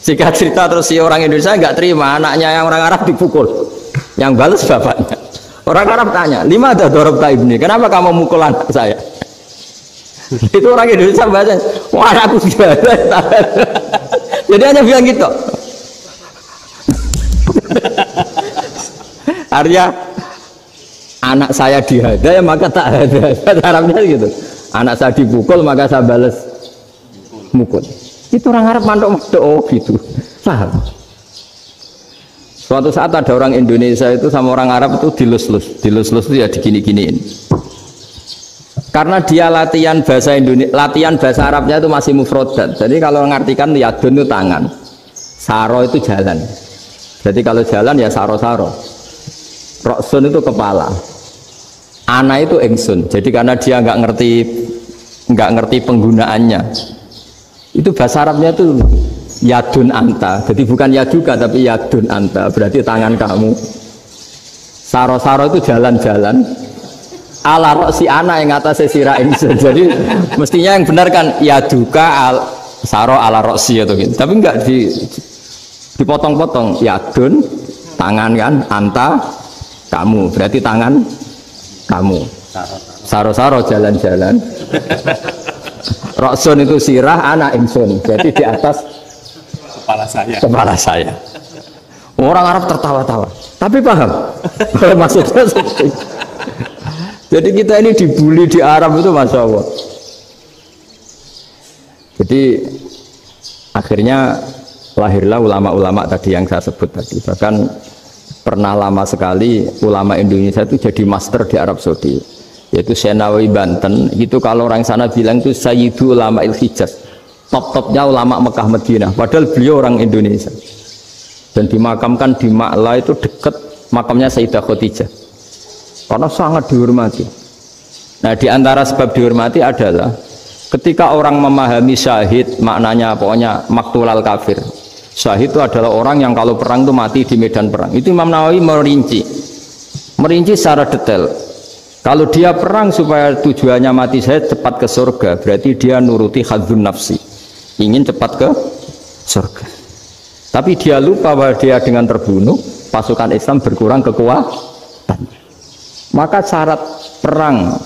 Jika cerita terus si orang Indonesia nggak terima, anaknya yang orang Arab dipukul. Yang balas bapaknya. Orang Arab tanya, lima ada dorobta ibni, kenapa kamu mukul anak saya? Itu orang Indonesia bahasa, wah aku sudah. Jadi hanya bilang gitu. Artinya anak saya dihada ya maka tak ada. Arabnya gitu. Anak saya dipukul maka saya balas mukul. Itu orang Arab mantuk-mantuk oh gitu. Paham? Suatu saat ada orang Indonesia itu sama orang Arab itu dilus-lus itu ya digini-giniin. Karena dia latihan bahasa Indonesia, latihan bahasa Arabnya itu masih mufrodat. Jadi kalau mengartikan yadun itu tangan, saro itu jalan. Jadi kalau jalan ya saro-saro. Roksun itu kepala, ana itu engsun. Jadi karena dia nggak ngerti penggunaannya, itu bahasa Arabnya itu yadun anta. Jadi bukan yaduka tapi yadun anta. Berarti tangan kamu. Saro-saro itu jalan-jalan. Ala roksi ana yang atasnya sirah engsun. Jadi mestinya yang benar kan yaduka saro ala roksi atau gitu. Tapi enggak dipotong-potong. Yadun tangan kan, anta kamu, berarti tangan kamu. Saro-saro jalan-jalan. Roksun itu sirah, anak ingsun. Jadi di atas kepala saya. Orang Arab tertawa-tawa. Tapi paham? Maksudnya seperti. Jadi kita ini dibully di Arab itu Masya Allah. Jadi akhirnya lahirlah ulama-ulama tadi yang saya sebut tadi. Bahkan pernah lama sekali ulama Indonesia itu jadi master di Arab Saudi, yaitu Senawi Banten. Itu kalau orang sana bilang itu Sayyidu Ulama Il-Hijaz, top-topnya ulama Mekah Madinah, padahal beliau orang Indonesia dan dimakamkan di Ma'la itu dekat makamnya Sayyidah Khadijah karena sangat dihormati. Nah, di antara sebab dihormati adalah ketika orang memahami syahid, maknanya pokoknya maktulal kafir. Syahid itu adalah orang yang kalau perang itu mati di medan perang. Itu Imam Nawawi merinci secara detail. Kalau dia perang supaya tujuannya mati syahid cepat ke surga, berarti dia nuruti hadzun nafsi, ingin cepat ke surga. Tapi dia lupa bahwa dia dengan terbunuh pasukan Islam berkurang kekuatan. Maka syarat perang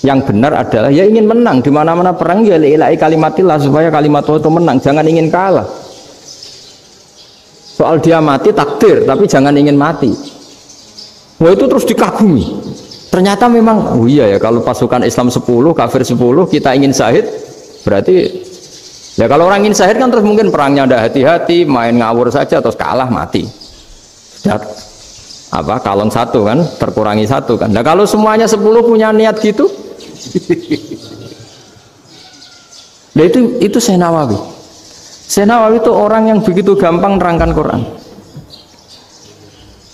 yang benar adalah ya ingin menang. Di mana-mana perang ya lillahi kalimatillah, supaya kalimat Allah itu menang, jangan ingin kalah. Soal dia mati takdir, tapi jangan ingin mati. Wah, itu terus dikagumi. Ternyata memang, oh iya ya, kalau pasukan Islam 10, kafir 10, kita ingin syahid, berarti ya kalau orang ingin syahid kan terus mungkin perangnya ada hati-hati, main ngawur saja terus kalah mati. Sudah apa kalong satu kan, terkurangi satu kan. Nah kalau semuanya 10 punya niat gitu, nah itu Senawawi. Senawawi itu orang yang begitu gampang nerangkan Quran.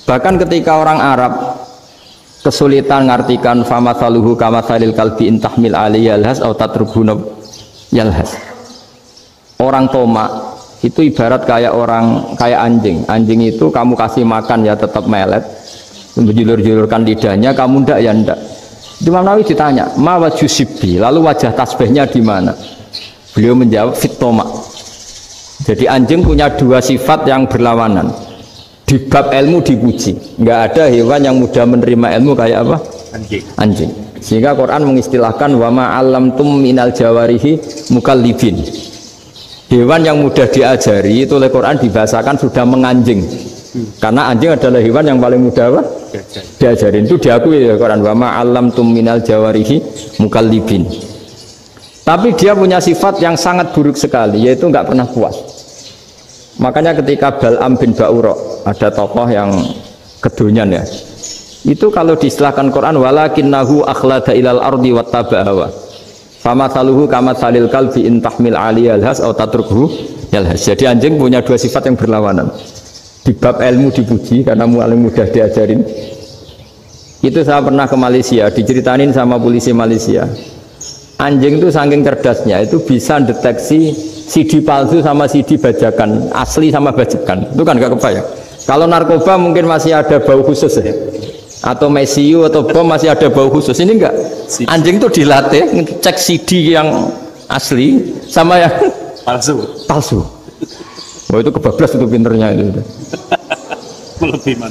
Bahkan ketika orang Arab kesulitan ngartikan famathaluhu kamathalil kalbi intahmil alaihi yalhas atau tatrubuna yalhas. Orang tomak itu ibarat kayak anjing. Anjing itu kamu kasih makan ya tetap melet, menjulur-julurkan lidahnya, kamu ndak ya ndak. Imam Nawawi ditanya, "Ma wajhu sibbi?" Lalu wajah tasbihnya di mana? Beliau menjawab, "Fit tomak." Jadi anjing punya dua sifat yang berlawanan. Di bab ilmu dipuji. Nggak ada hewan yang mudah menerima ilmu kayak apa? Anjing. Sehingga Quran mengistilahkan wa ma 'allamtum minal jawarihi mukallibin. Hewan yang mudah diajari itu oleh Quran dibahasakan sudah menganjing. Karena anjing adalah hewan yang paling mudah apa? Diajarin. Itu diakui oleh Quran wa ma 'allamtum minal jawarihi mukallibin. Tapi dia punya sifat yang sangat buruk sekali, yaitu nggak pernah puas. Makanya ketika Bal'am bin Ba'ura, ada tokoh yang kedonyan ya, itu kalau diistilahkan Quran walakinnahu akhlada ilal ardi wattaba'a hawa famathaluhu kamathalil kalbi in tahmil 'alaihi yalhas aw tatrukhu yalhas. Jadi anjing punya dua sifat yang berlawanan. Di bab ilmu dipuji karena paling mudah diajarin. Itu saya pernah ke Malaysia, diceritain sama polisi Malaysia. Anjing itu saking cerdasnya itu bisa deteksi CD palsu sama CD bajakan, asli sama bajakan. Itu kan gak kebayang. Kalau narkoba mungkin masih ada bau khusus ya. Atau mesiu atau bom masih ada bau khusus. Ini enggak. Anjing itu dilatih cek CD yang asli sama yang palsu. Oh itu kebablas itu pinternya itu.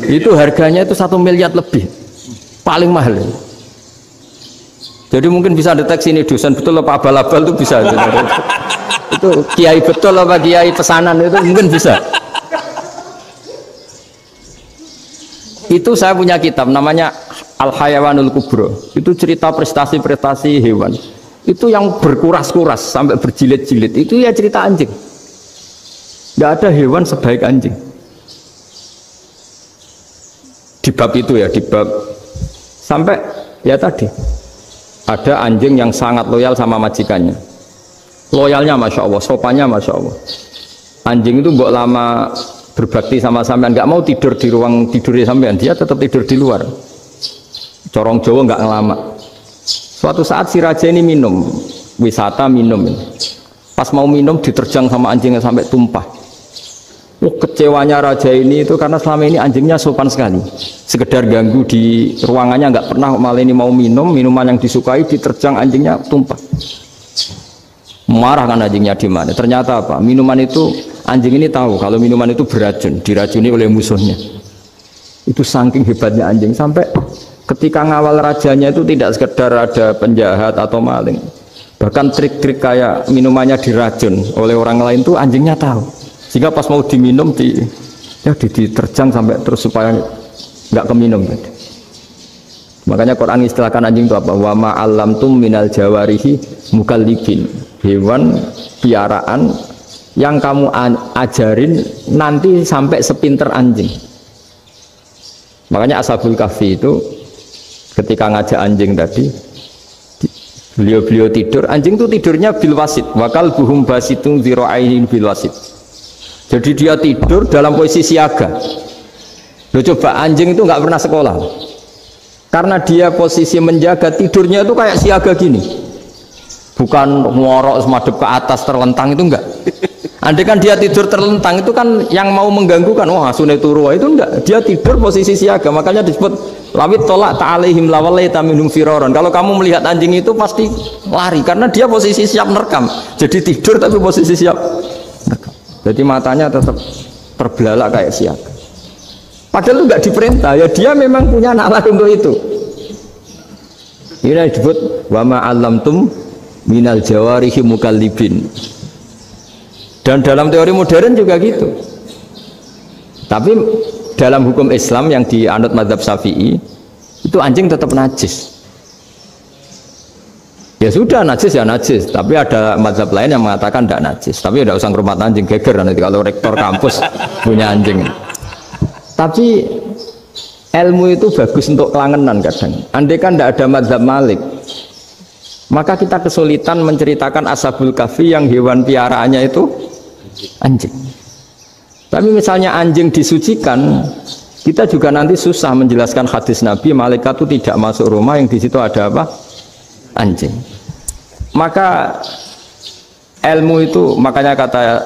Itu harganya itu 1 miliar lebih. Paling mahal. Jadi mungkin bisa deteksi ini dosen betul apa abal-abal itu bisa. Itu kiai betul apa kiai pesanan itu mungkin bisa. Itu saya punya kitab namanya Al-Hayawanul Kubro. Itu cerita prestasi-prestasi hewan. Itu yang berkuras-kuras sampai berjilid-jilid. Itu ya cerita anjing. Tidak ada hewan sebaik anjing. Di bab itu ya, di bab sampai ya tadi. Ada anjing yang sangat loyal sama majikannya. Loyalnya Masya Allah, sopannya Masya Allah. Anjing itu mbok lama berbakti sama sampean, nggak mau tidur di ruang tidurnya sampean, dia tetap tidur di luar. Corong Jawa nggak ngelama. Suatu saat si raja ini minum, wisata minum. Pas mau minum diterjang sama anjingnya sampai tumpah. Kecewanya raja ini itu karena selama ini anjingnya sopan sekali. Sekedar ganggu di ruangannya nggak pernah, malah ini mau minum, minuman yang disukai diterjang anjingnya tumpah. Marah kan anjingnya di mana? Ternyata apa? Minuman itu anjing ini tahu kalau minuman itu beracun, diracuni oleh musuhnya. Itu saking hebatnya anjing sampai ketika ngawal rajanya itu tidak sekedar ada penjahat atau maling. Bahkan trik-trik kayak minumannya diracun oleh orang lain tuh anjingnya tahu. Sehingga pas mau diminum diterjang sampai terus supaya nggak keminum. Makanya Quran istilahkan anjing itu apa? Wa ma 'allamtum minal jawarihi mukallibin. Hewan piaraan yang kamu ajarin nanti sampai sepinter anjing. Makanya Ashabul Kahfi itu ketika ngajak anjing tadi, beliau tidur, anjing itu tidurnya bil wasit. Wakal buhum basitun dzira'ainin bil wasit. Jadi dia tidur dalam posisi siaga. Loh coba anjing itu nggak pernah sekolah. Karena dia posisi menjaga, tidurnya itu kayak siaga gini. Bukan ngorok semadep ke atas terlentang, itu enggak. Andai kan dia tidur terlentang itu kan yang mau mengganggu kan, wah sunai turu, itu enggak. Dia tidur posisi siaga, makanya disebut lawit tolak ta'alaihim lawalaita minhum firoron. Kalau kamu melihat anjing itu pasti lari karena dia posisi siap merekam. Jadi tidur tapi posisi siap merekam. Jadi matanya tetap terbelalak kayak siaga. Padahal itu enggak diperintah, ya dia memang punya nalar untuk itu. Ini disebut wa ma 'allamtum minal jawarihi mukallibin. Dan dalam teori modern juga gitu. Tapi dalam hukum Islam yang dianut mazhab Syafi'i itu anjing tetap najis. Ya sudah najis ya najis, tapi ada mazhab lain yang mengatakan tidak najis. Tapi tidak usah ngurmat anjing, geger nanti kalau rektor kampus punya anjing. Tapi ilmu itu bagus untuk kelangenan kadang. Andai kan tidak ada mazhab Malik, maka kita kesulitan menceritakan Ashabul Kahfi yang hewan piaraannya itu anjing. Tapi misalnya anjing disucikan, kita juga nanti susah menjelaskan hadis Nabi malaikat itu tidak masuk rumah yang di situ ada apa? Anjing. Maka ilmu itu, makanya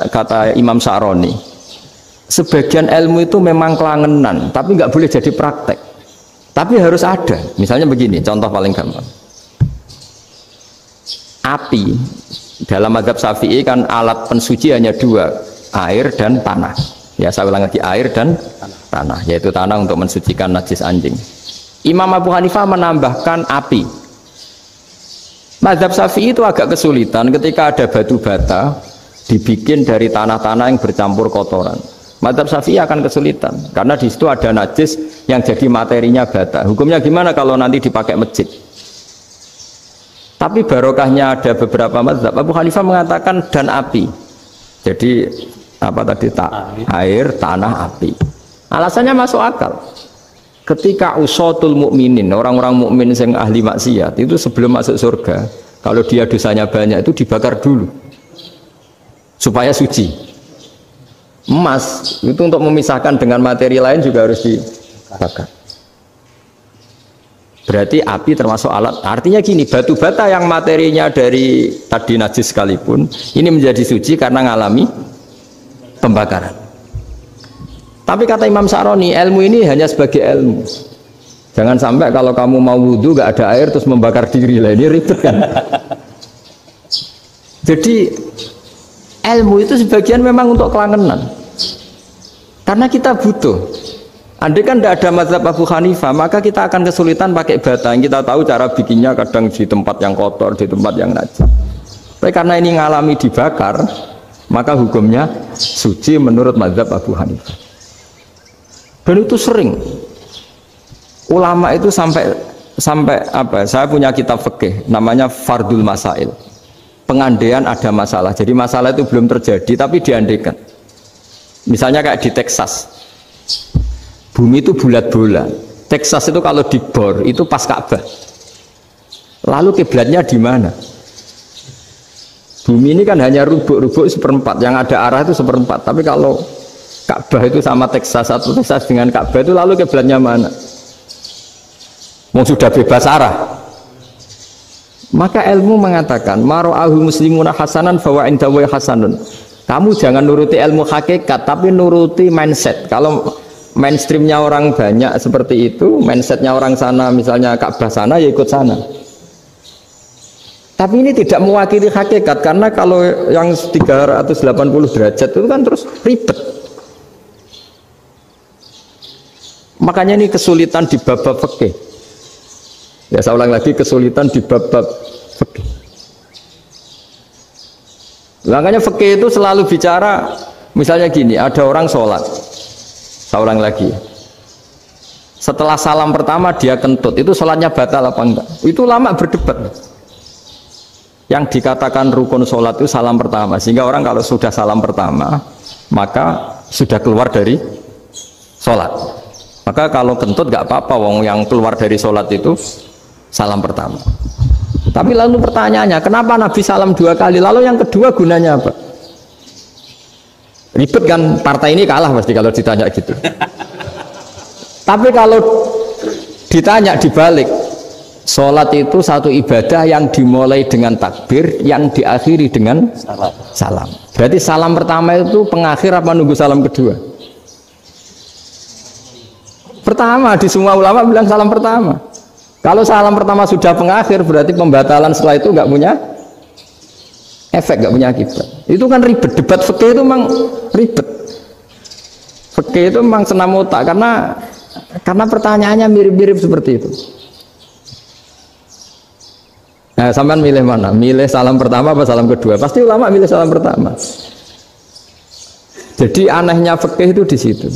kata Imam Sa'roni, sebagian ilmu itu memang kelangenan, tapi nggak boleh jadi praktek. Tapi harus ada. Misalnya begini, contoh paling gampang. Api dalam mazhab Syafi'i kan alat pensuci hanya dua, air dan tanah. Ya saya ulang lagi, air dan tanah, yaitu tanah untuk mensucikan najis anjing. Imam Abu Hanifah menambahkan api. Mazhab Syafi'i itu agak kesulitan ketika ada batu bata dibikin dari tanah-tanah yang bercampur kotoran. Mazhab Syafi'i akan kesulitan karena di situ ada najis yang jadi materinya bata. Hukumnya gimana kalau nanti dipakai masjid? Tapi barokahnya ada beberapa mazhab. Abu Hanifah mengatakan dan api. Jadi apa tadi air, tanah, api. Alasannya masuk akal. Ketika usatul mukminin, orang-orang mukmin yang ahli maksiat itu sebelum masuk surga, kalau dia dosanya banyak itu dibakar dulu supaya suci. Emas itu untuk memisahkan dengan materi lain juga harus dibakar. Berarti api termasuk alat. Artinya gini, batu bata yang materinya dari tadi najis sekalipun ini menjadi suci karena ngalami pembakaran. Tapi kata Imam Sa'roni, ilmu ini hanya sebagai ilmu. Jangan sampai kalau kamu mau wudhu gak ada air terus membakar diri lah, ini ribet kan. Jadi ilmu itu sebagian memang untuk kelangenan. Karena kita butuh. Andai kan tidak ada mazhab Abu Hanifah, maka kita akan kesulitan pakai bata. Yang kita tahu cara bikinnya kadang di tempat yang kotor, di tempat yang najis. Tapi karena ini ngalami dibakar, maka hukumnya suci menurut mazhab Abu Hanifah. Dan itu sering ulama itu sampai apa? Saya punya kitab fikih namanya Fardul Masail. Pengandaian ada masalah. Jadi masalah itu belum terjadi tapi diandaikan. Misalnya kayak di Texas. Bumi itu bulat-bulat. Texas itu kalau dibor itu pas Ka'bah. Lalu kiblatnya di mana? Bumi ini kan hanya rubuk-rubuk seperempat, yang ada arah itu seperempat. Tapi kalau Ka'bah itu sama Texas atau Texas dengan Ka'bah itu lalu kiblatnya mana? Mau sudah bebas arah. Maka ilmu mengatakan mara'ahu muslimuna hasanan fawa indahu hasanun. Kamu jangan nuruti ilmu hakikat tapi nuruti mindset. Kalau mainstreamnya orang banyak seperti itu, mindsetnya orang sana misalnya Ka'bah sana ya ikut sana. Tapi ini tidak mewakili hakikat karena kalau yang 380 derajat itu kan terus ribet. Makanya ini kesulitan di bab-bab fikih. Ya saya ulang lagi, kesulitan di bab-bab fikih. Makanya fikih itu selalu bicara, misalnya gini, ada orang sholat. Saya ulang lagi. Setelah salam pertama dia kentut, itu sholatnya batal apa enggak? Itu lama berdebat. Yang dikatakan rukun sholat itu salam pertama, sehingga orang kalau sudah salam pertama, maka sudah keluar dari sholat. Maka kalau kentut gak apa-apa, wong yang keluar dari sholat itu salam pertama. Tapi lalu pertanyaannya, kenapa Nabi salam 2 kali? Lalu yang kedua gunanya apa? Ribet kan, partai ini kalah pasti kalau ditanya gitu. Tapi kalau ditanya dibalik, sholat itu satu ibadah yang dimulai dengan takbir, yang diakhiri dengan salam. Berarti salam pertama itu pengakhir apa nunggu salam kedua? Pertama, di semua ulama bilang salam pertama. Kalau salam pertama sudah pengakhir, berarti pembatalan setelah itu nggak punya efek, nggak punya akibat. Itu kan ribet. Debat fikih itu memang ribet. Fikih itu memang senam otak karena pertanyaannya mirip-mirip seperti itu. Nah, sampean milih mana? Milih salam pertama apa salam kedua? Pasti ulama milih salam pertama. Jadi anehnya fikih itu di situ.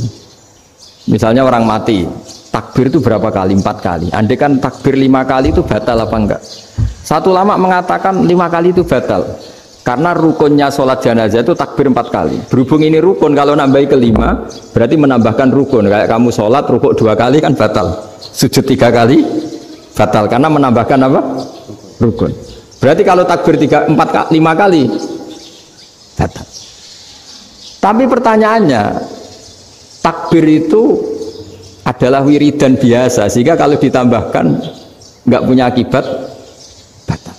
Misalnya orang mati, takbir itu berapa kali? 4 kali. Andai kan takbir 5 kali itu batal apa enggak? Satu ulama mengatakan 5 kali itu batal. Karena rukunnya sholat jenazah itu takbir 4 kali. Berhubung ini rukun, kalau nambahi ke 5, berarti menambahkan rukun. Kayak kamu sholat, rukuk 2 kali kan batal. Sujud 3 kali, batal. Karena menambahkan apa? Rukun. Berarti kalau takbir 5 kali, batal. Tapi pertanyaannya, takbir itu adalah wiridan biasa, sehingga kalau ditambahkan nggak punya akibat batal.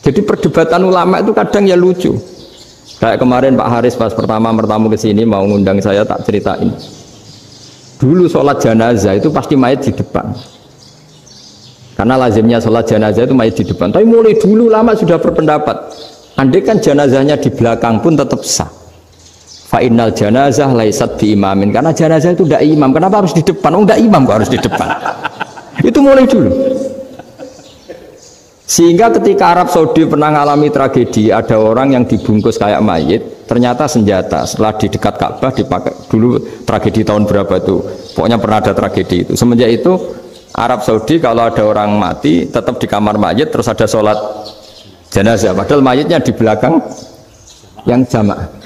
Jadi perdebatan ulama itu kadang ya lucu. Kayak kemarin Pak Haris pas pertama ke sini mau ngundang saya, tak ceritain. Dulu sholat jenazah itu pasti mayat di depan. Karena lazimnya sholat jenazah itu mayat di depan. Tapi mulai dulu lama sudah berpendapat, andai kan jenazahnya di belakang pun tetap sah. Fa innal janazah laisat bi imamin, karena jenazah itu tidak imam. Kenapa harus di depan? Oh, tidak imam kok harus di depan. Itu mulai dulu. Sehingga ketika Arab Saudi pernah mengalami tragedi, ada orang yang dibungkus kayak mayit, ternyata senjata. Setelah di dekat Ka'bah dipakai dulu, tragedi tahun berapa itu? Pokoknya pernah ada tragedi itu. Semenjak itu Arab Saudi kalau ada orang mati tetap di kamar mayit, terus ada sholat jenazah. Padahal mayitnya di belakang yang jamaah.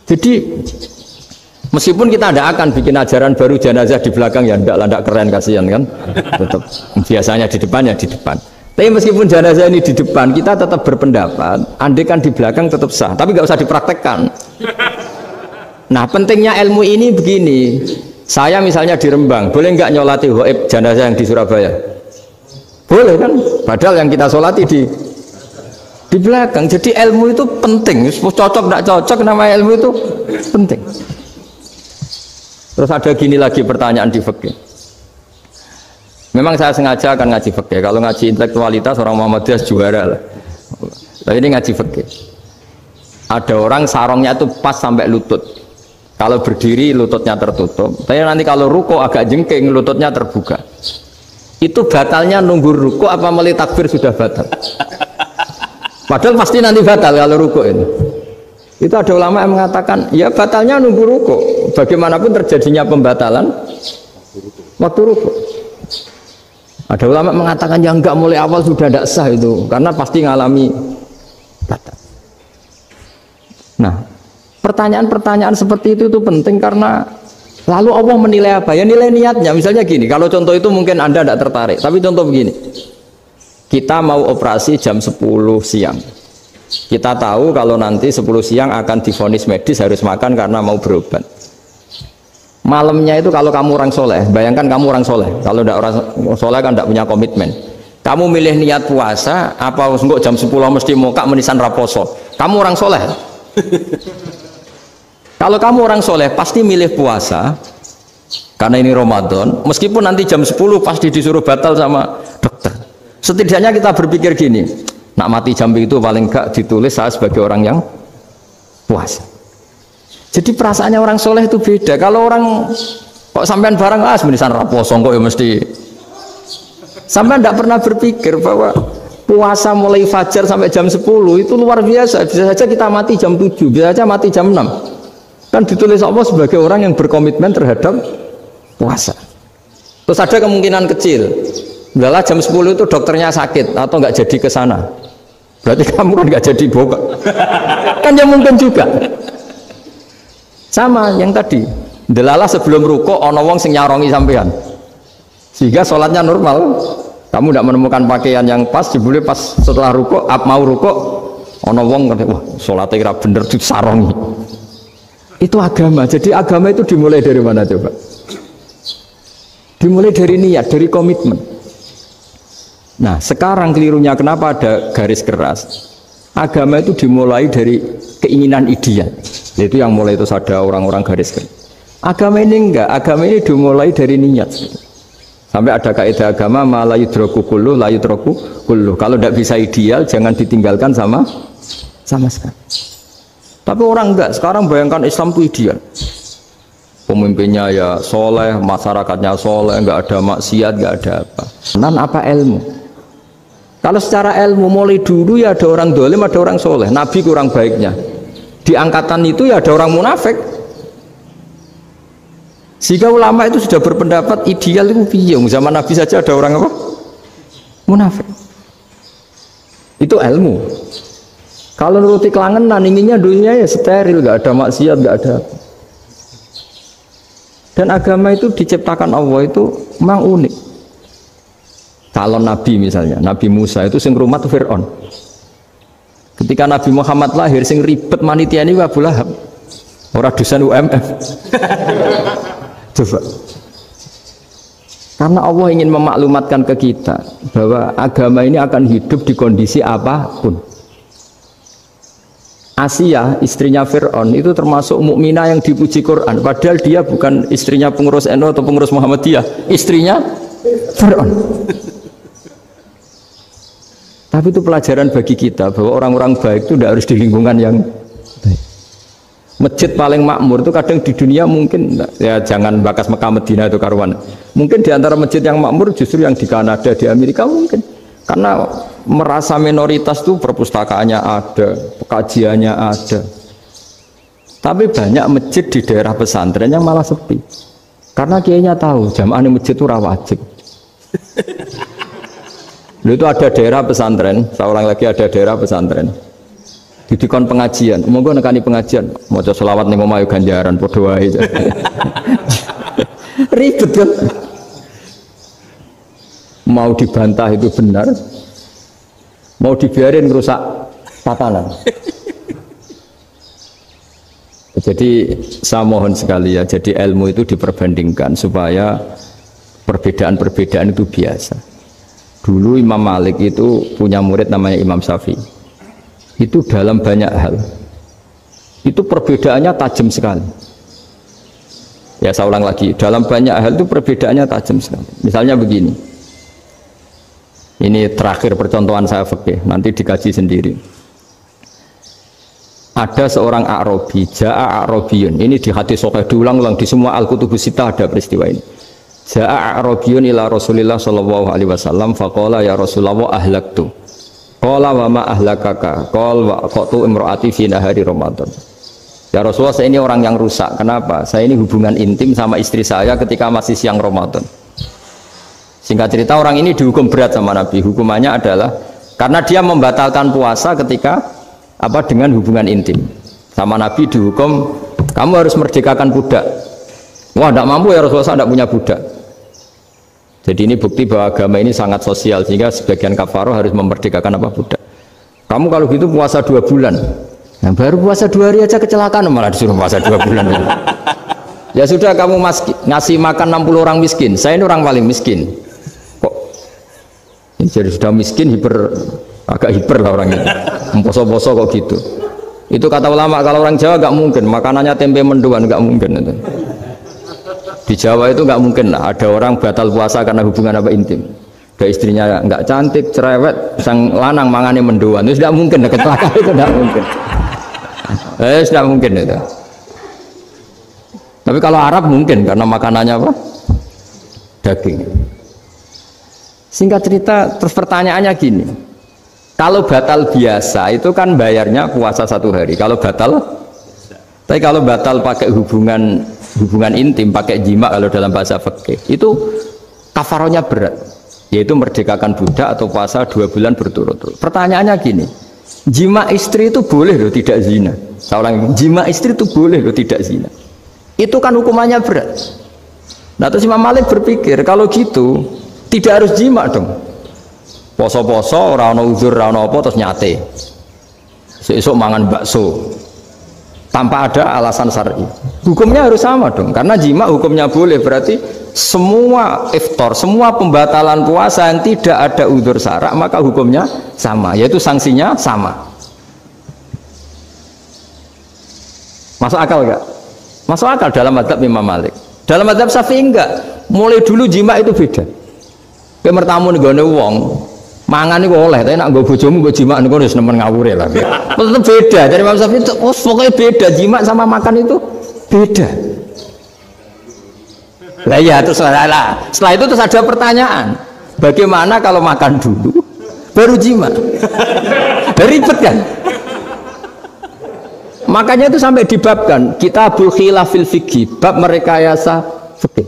Jadi meskipun kita tidak akan bikin ajaran baru jenazah di belakang, ya tidak keren, kasihan kan. Tetap biasanya di depan ya di depan. Tapi meskipun jenazah ini di depan, kita tetap berpendapat andai kan di belakang tetap sah, tapi nggak usah dipraktekkan. Nah, pentingnya ilmu ini begini. Saya misalnya di Rembang, boleh nggak nyolati ghaib jenazah yang di Surabaya? Boleh kan? Padahal yang kita solati di belakang. Jadi ilmu itu penting. Cocok tidak cocok, nama ilmu itu penting. Terus ada gini lagi pertanyaan di fikih. Memang saya sengaja akan ngaji fikih. Kalau ngaji intelektualitas orang Muhammadiyah juara lah. Tapi ini ngaji fikih. Ada orang sarongnya itu pas sampai lutut. Kalau berdiri lututnya tertutup. Tapi nanti kalau ruko agak jengking lututnya terbuka. Itu batalnya nunggu ruko apa mulai takbir sudah batal? Padahal pasti nanti batal kalau ruko ini. Itu ada ulama yang mengatakan ya batalnya nunggu ruko. Bagaimanapun terjadinya pembatalan waktu ruko. Ada ulama mengatakan yang enggak mulai awal sudah tidak sah itu karena pasti ngalami batal. Nah, pertanyaan-pertanyaan seperti itu penting karena lalu Allah menilai apa? Ya nilai niatnya. Misalnya gini, kalau contoh itu mungkin Anda tidak tertarik, tapi contoh begini. Kita mau operasi jam 10 siang. Kita tahu kalau nanti 10 siang akan divonis medis harus makan karena mau berobat. Malamnya itu kalau kamu orang soleh, bayangkan kamu orang soleh. Kalau tidak orang soleh kan tidak punya komitmen. Kamu milih niat puasa, apa enggak jam 10 mesti mokak menisan raposo. Kamu orang soleh. Kalau kamu orang soleh pasti milih puasa karena ini Ramadan. Meskipun nanti jam 10 pasti disuruh batal sama dokter. Setidaknya kita berpikir gini, nak mati jam itu paling enggak ditulis saya sebagai orang yang puasa. Jadi perasaannya orang soleh itu beda. Kalau orang kok sampean barang menisan raposo kok ya mesti. Sampean tidak pernah berpikir bahwa puasa mulai fajar sampai jam 10 itu luar biasa. Bisa saja kita mati jam 7, bisa saja mati jam 6. Kan ditulis Allah sebagai orang yang berkomitmen terhadap puasa. Terus ada kemungkinan kecil, udahlah jam 10 itu dokternya sakit atau nggak jadi ke sana. Berarti kamu kan nggak jadi boga. Kan ya mungkin juga. Sama yang tadi, delalah sebelum ruko ono wong sing nyarongi sampean. Sehingga sholatnya normal. Kamu tidak menemukan pakaian yang pas, jebule pas setelah ruko, mau ruko ono wong ngerti, wah sholatnya kira bener disarongi. Itu agama. Jadi agama itu dimulai dari mana coba? Dimulai dari niat, dari komitmen. Nah, sekarang kelirunya kenapa ada garis keras? Agama itu dimulai dari keinginan ideal. Itu yang mulai itu ada orang-orang garis keras. Agama ini enggak, agama ini dimulai dari niat. Sampai ada kaidah agama la yudraku kulluh la yudraku kulluh. Kalau tidak bisa ideal jangan ditinggalkan sama sekali. Tapi orang enggak, sekarang bayangkan Islam itu ideal. Pemimpinnya ya soleh, masyarakatnya soleh, enggak ada maksiat, enggak ada apa. Nan apa ilmu? Kalau secara ilmu mulai dulu ya ada orang dolim, ada orang soleh. Nabi kurang baiknya. Di angkatan itu ya ada orang munafik. Sehingga ulama itu sudah berpendapat ideal itu piye. Zaman Nabi saja ada orang apa? Munafik. Itu ilmu. Kalau nuruti kelangenan, inginnya dunia ya steril, nggak ada maksiat, nggak ada. Dan agama itu diciptakan Allah itu memang unik. Calon Nabi misalnya, Nabi Musa itu sing rumat Fir'aun. Ketika Nabi Muhammad lahir, sing ribet manitia ini Abu Lahab. Orang dosen UMF. Coba. Karena Allah ingin memaklumatkan ke kita bahwa agama ini akan hidup di kondisi apapun. Asia, istrinya Fir'aun itu termasuk mukminah yang dipuji Quran. Padahal dia bukan istrinya pengurus NU atau pengurus Muhammadiyah, istrinya Fir'aun. Tapi itu pelajaran bagi kita bahwa orang-orang baik itu tidak harus di lingkungan yang baik. Masjid paling makmur itu kadang di dunia mungkin ya jangan bakas Mekah Medina itu karuan. Mungkin di antara masjid yang makmur justru yang di Kanada, di Amerika mungkin. Karena merasa minoritas tuh perpustakaannya ada, pekajiannya ada. Tapi banyak masjid di daerah pesantrennya malah sepi. Karena kiainya tahu jamaah di masjid itu wajib. Itu ada daerah pesantren, seorang lagi ada daerah pesantren. Didikon pengajian, monggo nekani pengajian, maca selawat ning omah ganjaran padha wae. Ribet kan? Mau dibantah itu benar, mau dibiarin merusak tatanan. Jadi saya mohon sekali ya, jadi ilmu itu diperbandingkan supaya perbedaan-perbedaan itu biasa. Dulu Imam Malik itu punya murid namanya Imam Syafi'i. Itu dalam banyak hal itu perbedaannya tajam sekali. Ya saya ulang lagi, dalam banyak hal itu perbedaannya tajam sekali. Misalnya begini, ini terakhir percontohan saya fikih, nanti dikaji sendiri. Ada seorang A'rabi, Ja'a A'rabiyun, ini di hadis sahih diulang-ulang di semua Al-Kutubus Sittah ada peristiwa ini. Ja'a A'rabiyun ila Rasulillah sallallahu alaihi wasallam faqala ya Rasulullah ahlaktu. Qala wa ma ahlakaka qala wa qatu imraati fi nahari Ramadan. Ya Rasulullah, saya ini orang yang rusak. Kenapa? Saya ini hubungan intim sama istri saya ketika masih siang Ramadan. Singkat cerita orang ini dihukum berat sama Nabi. Hukumannya adalah karena dia membatalkan puasa ketika dengan hubungan intim. Sama Nabi dihukum, kamu harus merdekakan budak. Wah, tidak mampu ya Rasulullah, saya tidak punya budak. Jadi ini bukti bahwa agama ini sangat sosial, sehingga sebagian kafaroh harus memerdekakan budak. Kamu kalau gitu puasa 2 bulan, nah, baru puasa 2 hari aja kecelakaan malah disuruh puasa 2 bulan. Ya sudah, kamu ngasih makan 60 orang miskin, saya ini orang paling miskin. Kok ini jadi sudah miskin, agak hiper lah orang ini, memposo-poso kok gitu. Itu kata ulama, kalau orang Jawa nggak mungkin, makanannya tempe mendoan nggak mungkin itu. Di Jawa itu nggak mungkin lah, ada orang batal puasa karena hubungan intim. Ada istrinya nggak cantik, cerewet, sang lanang mangane mendoan, itu tidak mungkin, kecelakaan itu tidak mungkin. Tidak mungkin itu. Tapi kalau Arab mungkin karena makanannya daging. Singkat cerita, terus pertanyaannya gini, kalau batal biasa itu kan bayarnya puasa 1 hari. Kalau batal, tapi kalau batal pakai hubungan intim, pakai jima kalau dalam bahasa fikih itu kafarohnya berat, yaitu merdekakan budak atau puasa 2 bulan berturut-turut. Pertanyaannya gini, jima istri itu boleh loh tidak zina. Seorang jima istri itu boleh loh tidak zina. Itu kan hukumannya berat. Nah terus Imam Malik berpikir kalau gitu tidak harus jima dong. Poso-poso, ora ono uzur, ora ono apa terus nyate. Sesuk mangan bakso. Tanpa ada alasan syar'i. Hukumnya harus sama dong, karena jima hukumnya boleh, berarti semua iftar, semua pembatalan puasa yang tidak ada udzur syara' maka hukumnya sama, yaitu sanksinya sama. Masuk akal enggak? Masuk akal dalam mazhab Imam Malik. Dalam mazhab Syafi'i enggak. Mulai dulu jima itu beda. Kayak mertamu nih gone wong, mangan itu oleh, tapi nak gue bojomu gue jima nih gue nemen ngawure lah. Tetap beda dari Imam Syafi'i itu, pokoknya beda, jima sama makan itu beda. Lah ya terus setelah itu terus ada pertanyaan, bagaimana kalau makan dulu baru jima? Ribet kan? Makanya itu sampai dibabkan Kitabul Khilafil Fiqhi, bab merekayasa fikih.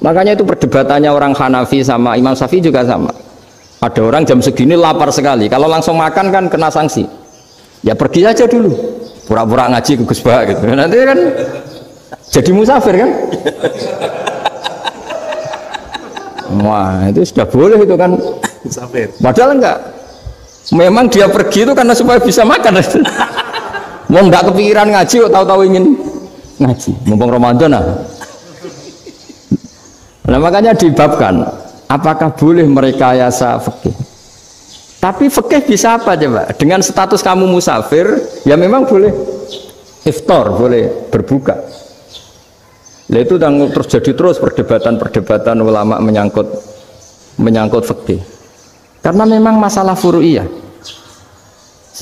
Makanya itu perdebatannya orang Hanafi sama Imam Syafi'i juga sama. Ada orang jam segini lapar sekali, kalau langsung makan kan kena sanksi. Ya pergi aja dulu, pura-pura ngaji ke Gus Bah gitu. Nanti kan jadi musafir kan? Wah itu sudah boleh itu kan? Musafir. Padahal enggak. Memang dia pergi itu karena supaya bisa makan. Mau enggak kepikiran ngaji, tahu-tahu ingin ngaji. Mumpung Ramadan lah. Nah makanya dibabkan. Apakah boleh merekayasa fikih? Tapi fikih bisa apa coba? Dengan status kamu musafir, ya memang boleh iftar, boleh berbuka. Nah itu terus jadi terus perdebatan ulama menyangkut fikih. Karena memang masalah furu'iyah.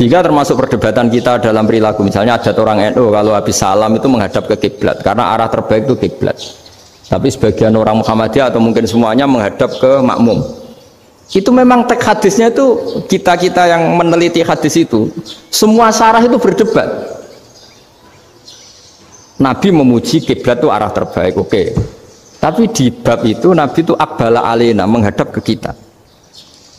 Sehingga termasuk perdebatan kita dalam perilaku, misalnya ada orang NU kalau habis salam itu menghadap ke kiblat karena arah terbaik itu kiblat. Tapi sebagian orang Muhammadiyah atau mungkin semuanya menghadap ke makmum. Itu memang teks hadisnya itu, kita yang meneliti hadis itu, semua syarah itu berdebat. Nabi memuji kiblat itu arah terbaik, oke. Tapi di bab itu Nabi itu aqbala alaina, menghadap ke kita.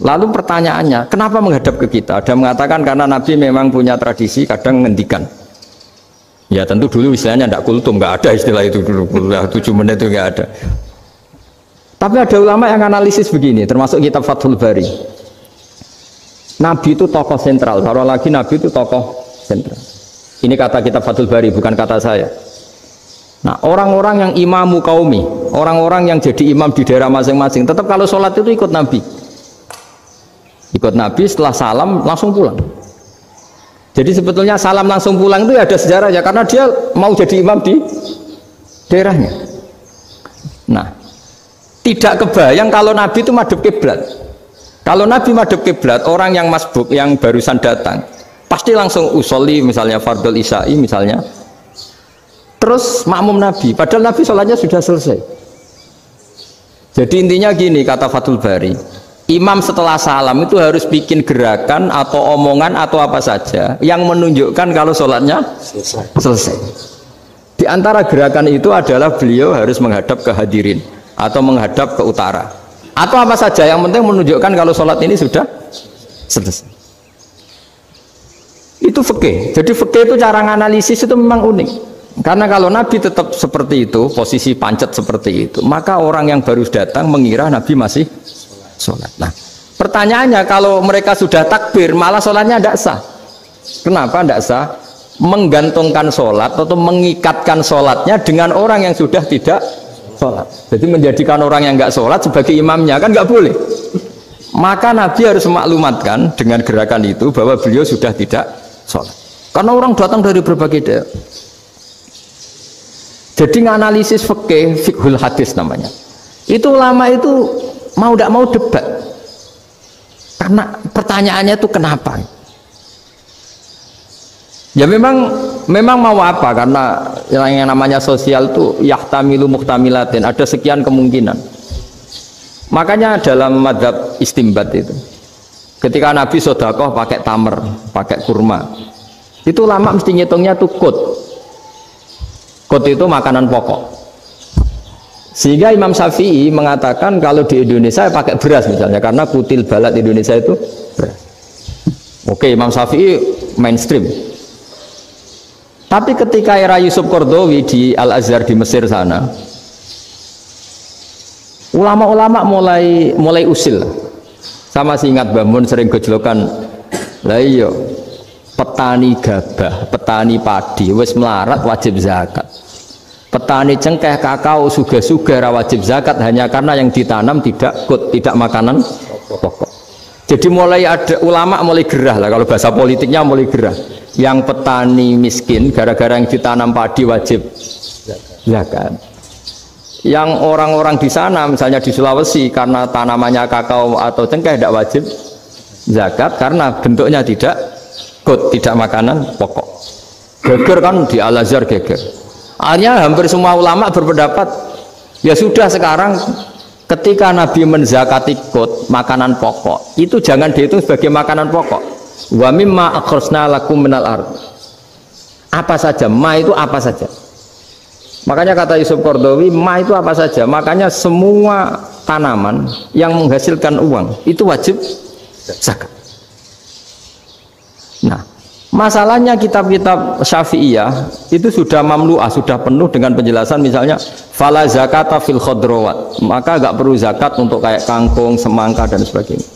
Lalu pertanyaannya, kenapa menghadap ke kita? Ada mengatakan karena Nabi memang punya tradisi kadang ngendikan. Ya tentu dulu istilahnya tidak kultum, nggak ada istilah itu dulu, 7 menit itu nggak ada. Tapi ada ulama yang analisis begini, termasuk kitab Fathul Bari. Nabi itu tokoh sentral, taruh lagi Nabi itu tokoh sentral. Ini kata kitab Fathul Bari, bukan kata saya. Nah, orang-orang yang imamu kaumi, orang-orang yang jadi imam di daerah masing-masing, tetap kalau sholat itu ikut Nabi. Ikut Nabi, setelah salam langsung pulang. Jadi sebetulnya salam langsung pulang itu ya ada sejarahnya, karena dia mau jadi imam di daerahnya. Nah, tidak kebayang kalau Nabi itu madhep kiblat. Kalau Nabi madhep kiblat, orang yang masbuk yang barusan datang pasti langsung usolli, misalnya fardhu isya'i misalnya, terus makmum Nabi, padahal Nabi sholatnya sudah selesai. Jadi intinya gini, kata Fathul Bari, imam setelah salam itu harus bikin gerakan atau omongan atau apa saja yang menunjukkan kalau sholatnya selesai. Di antara gerakan itu adalah beliau harus menghadap ke hadirin atau menghadap ke utara atau apa saja yang penting menunjukkan kalau sholat ini sudah selesai. Itu fikih. Jadi fikih itu cara analisis itu memang unik. Karena kalau Nabi tetap seperti itu, posisi pancet seperti itu, maka orang yang baru datang mengira Nabi masih sholat. Nah, pertanyaannya kalau mereka sudah takbir, malah sholatnya tidak sah. Kenapa tidak sah? Menggantungkan sholat atau mengikatkan sholatnya dengan orang yang sudah tidak sholat. Jadi menjadikan orang yang nggak sholat sebagai imamnya, kan nggak boleh. Maka Nabi harus memaklumatkan dengan gerakan itu bahwa beliau sudah tidak sholat. Karena orang datang dari berbagai daerah. Jadi nganalisis fikih, fiqhul hadis namanya. Itu ulama itu mau tidak mau debat. Karena pertanyaannya itu kenapa? Ya memang mau apa? Karena yang namanya sosial itu yahtamilu muhtamilatin, ada sekian kemungkinan. Makanya dalam madzhab istimbat itu, ketika Nabi sodakoh pakai tamer, pakai kurma, itu ulama mesti ngitungnya tuh kut. Kut itu makanan pokok. Sehingga Imam Syafi'i mengatakan kalau di Indonesia pakai beras misalnya, karena kutil balat Indonesia itu beras. Oke, Imam Syafi'i mainstream. Tapi ketika era Yusuf Qaradawi di Al-Azhar di Mesir sana, ulama-ulama mulai usil. Sama sih ingat Mbah Mun sering gejlokan, lah iya petani gabah, petani padi wis melarat wajib zakat. Petani cengkeh, kakao, suga-suga wajib zakat hanya karena yang ditanam tidak makanan pokok. Jadi mulai ada ulama mulai gerah lah, kalau bahasa politiknya mulai gerah. Yang petani miskin gara-gara yang ditanam padi wajib zakat. Yang orang-orang di sana misalnya di Sulawesi karena tanamannya kakao atau cengkeh tidak wajib zakat karena bentuknya tidak makanan pokok. Geger kan di Al-Azhar geger. Akhirnya hampir semua ulama berpendapat ya sudah sekarang ketika Nabi menzakati makanan pokok itu jangan dihitung sebagai makanan pokok. Wa mimma akhrajna lakum minal ard. Apa saja, ma itu apa saja. Makanya kata Yusuf Qaradawi, ma itu apa saja. Makanya semua tanaman yang menghasilkan uang itu wajib zakat. Nah, masalahnya kitab-kitab Syafi'iyah itu sudah mamlu'ah, sudah penuh dengan penjelasan misalnya fala zakata fil khadrawat, maka enggak perlu zakat untuk kayak kangkung, semangka dan sebagainya.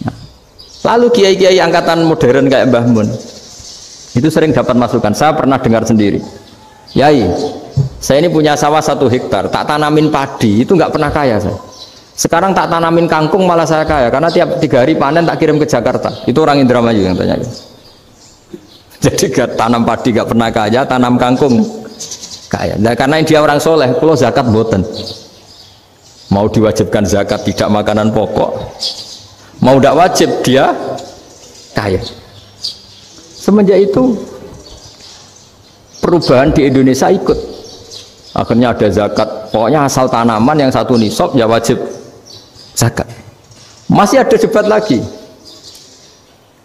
Nah, lalu kiai-kiai angkatan modern kayak Mbah Mun itu sering dapat masukan. Saya pernah dengar sendiri, Yai, saya ini punya sawah 1 hektar, tak tanamin padi itu nggak pernah kaya saya. Sekarang tak tanamin kangkung malah saya kaya karena tiap 3 hari panen tak kirim ke Jakarta. Itu orang Indramayu yang tanya. Jadi gak tanam padi gak pernah kaya, tanam kangkung kaya. Nah, karena dia orang soleh, kalau zakat boten. Mau diwajibkan zakat tidak makanan pokok, mau tidak wajib dia kaya. Semenjak itu perubahan di Indonesia ikut. Akhirnya ada zakat. Pokoknya asal tanaman yang satu nisab ya wajib zakat. Masih ada debat lagi.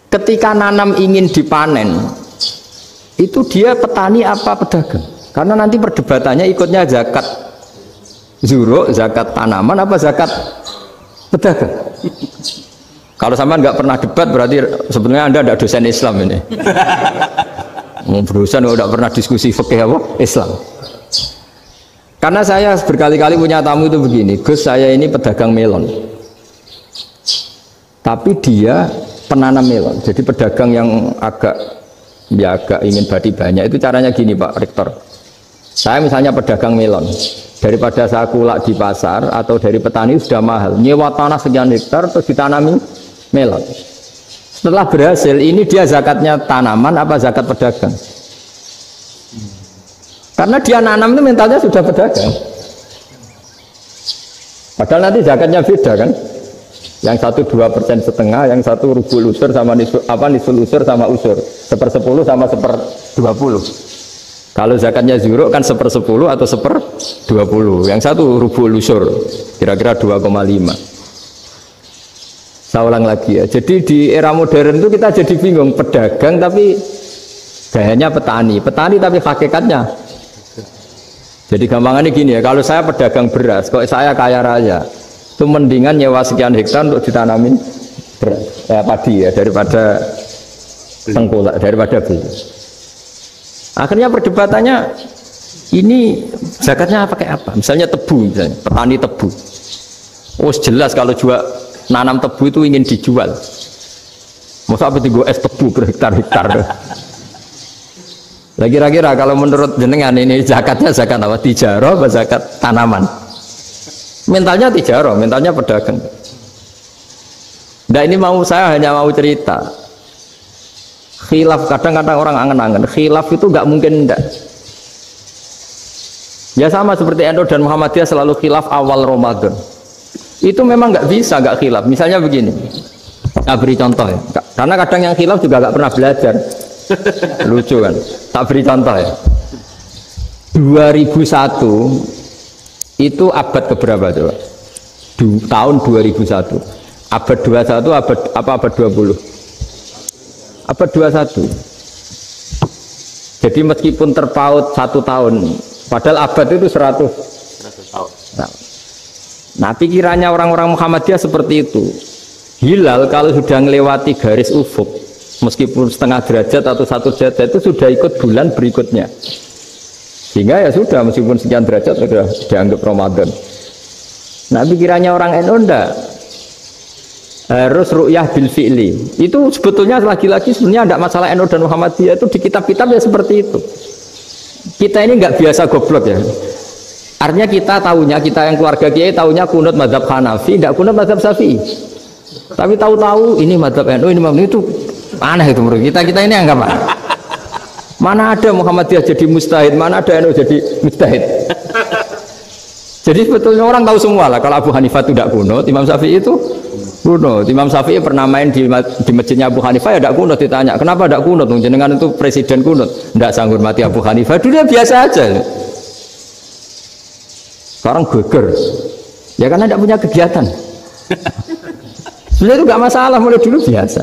Ketika nanam ingin dipanen, itu dia petani apa pedagang? Karena nanti perdebatannya ikutnya zakat zuruk, zakat tanaman apa zakat pedagang. Kalau sama nggak pernah debat berarti sebenarnya Anda tidak dosen Islam ini. Mau berusaha nggak pernah diskusi fikih apa Islam. Karena saya berkali-kali punya tamu itu begini, Gus saya ini pedagang melon, tapi dia penanam melon, jadi pedagang yang agak ingin badi banyak. Itu caranya gini Pak Rektor, saya misalnya pedagang melon, daripada saya kulak di pasar atau dari petani sudah mahal, nyewa tanah sekian hektar terus ditanami melon. Setelah berhasil ini dia zakatnya tanaman apa zakat pedagang? Karena dia nanam itu mentalnya sudah pedagang. Padahal nanti zakatnya beda kan? Yang satu 2,5%, yang satu rubul usur sama nisul usur sama usur, 1/10 sama 1/20. Kalau zakatnya zuruk kan 1/10 atau 1/20. Yang satu rubul usur, kira-kira 2,5. Saya ulang lagi ya. Jadi di era modern itu kita jadi bingung, pedagang tapi gayanya petani, petani tapi hakikatnya. Jadi gampangannya gini ya, kalau saya pedagang beras, kok saya kaya raya, itu mendingan nyewa sekian hektar untuk ditanamin beras, padi ya, daripada tengkulak, daripada beli. Akhirnya perdebatannya, ini zakatnya pakai apa? Misalnya tebu, misalnya petani tebu. Oh jelas kalau jual nanam tebu itu ingin dijual. Masa apa tinggal es tebu berhektar-hektar? Lah kira-kira kalau menurut jenengan ini zakatnya zakat apa? Tijarah apa zakat tanaman? Mentalnya tijarah, mentalnya pedagang. Nah ini saya hanya mau cerita. Khilaf, kadang-kadang orang angen-angen. Khilaf itu nggak mungkin enggak. Ya sama seperti NU dan Muhammadiyah selalu khilaf awal Ramadan. Itu memang nggak bisa nggak khilaf. Misalnya begini, saya beri contoh ya. Karena kadang yang khilaf juga nggak pernah belajar. Lucu kan? Tak beri contoh ya. 2001 itu abad keberapa coba? Tahun 2001. Abad 21 abad 20? Abad 21. Jadi meskipun terpaut 1 tahun, padahal abad itu 100 tahun. Nah, pikirannya orang-orang Muhammadiyah seperti itu. Hilal kalau sudah melewati garis ufuk, meskipun setengah derajat atau 1 derajat itu sudah ikut bulan berikutnya. Sehingga ya sudah, meskipun sekian derajat sudah dianggap Ramadan. Nah, pikirannya orang NU enggak. Harus ru'yah bil fi'li. Itu sebetulnya lagi-lagi sebenarnya enggak masalah NU dan Muhammadiyah, itu di kitab-kitab ya seperti itu. Kita ini enggak biasa goblok ya. Artinya kita tahunya, kita yang keluarga kiai tahunya kunut mazhab Hanafi, enggak kunut mazhab Syafi'i. Tapi tahu-tahu ini mazhab NU, ini mazhab itu aneh itu menurut kita ini anggap apa? Mana ada Muhammadiyah jadi mustahid, mana ada NU jadi mustahid. Jadi sebetulnya orang tahu semua lah. Kalau Abu Hanifah itu tidak kunut, Imam Syafi'i itu kunut. Imam Syafi'i pernah main di masjidnya Abu Hanifah ya tidak kunut, ditanya kenapa tidak kunut? Jenengan itu presiden kunut, tidak sanggup mati Abu Hanifah. Dulu biasa aja. Sekarang geger, ya karena tidak punya kegiatan. Sebenarnya itu nggak masalah, mulai dulu biasa.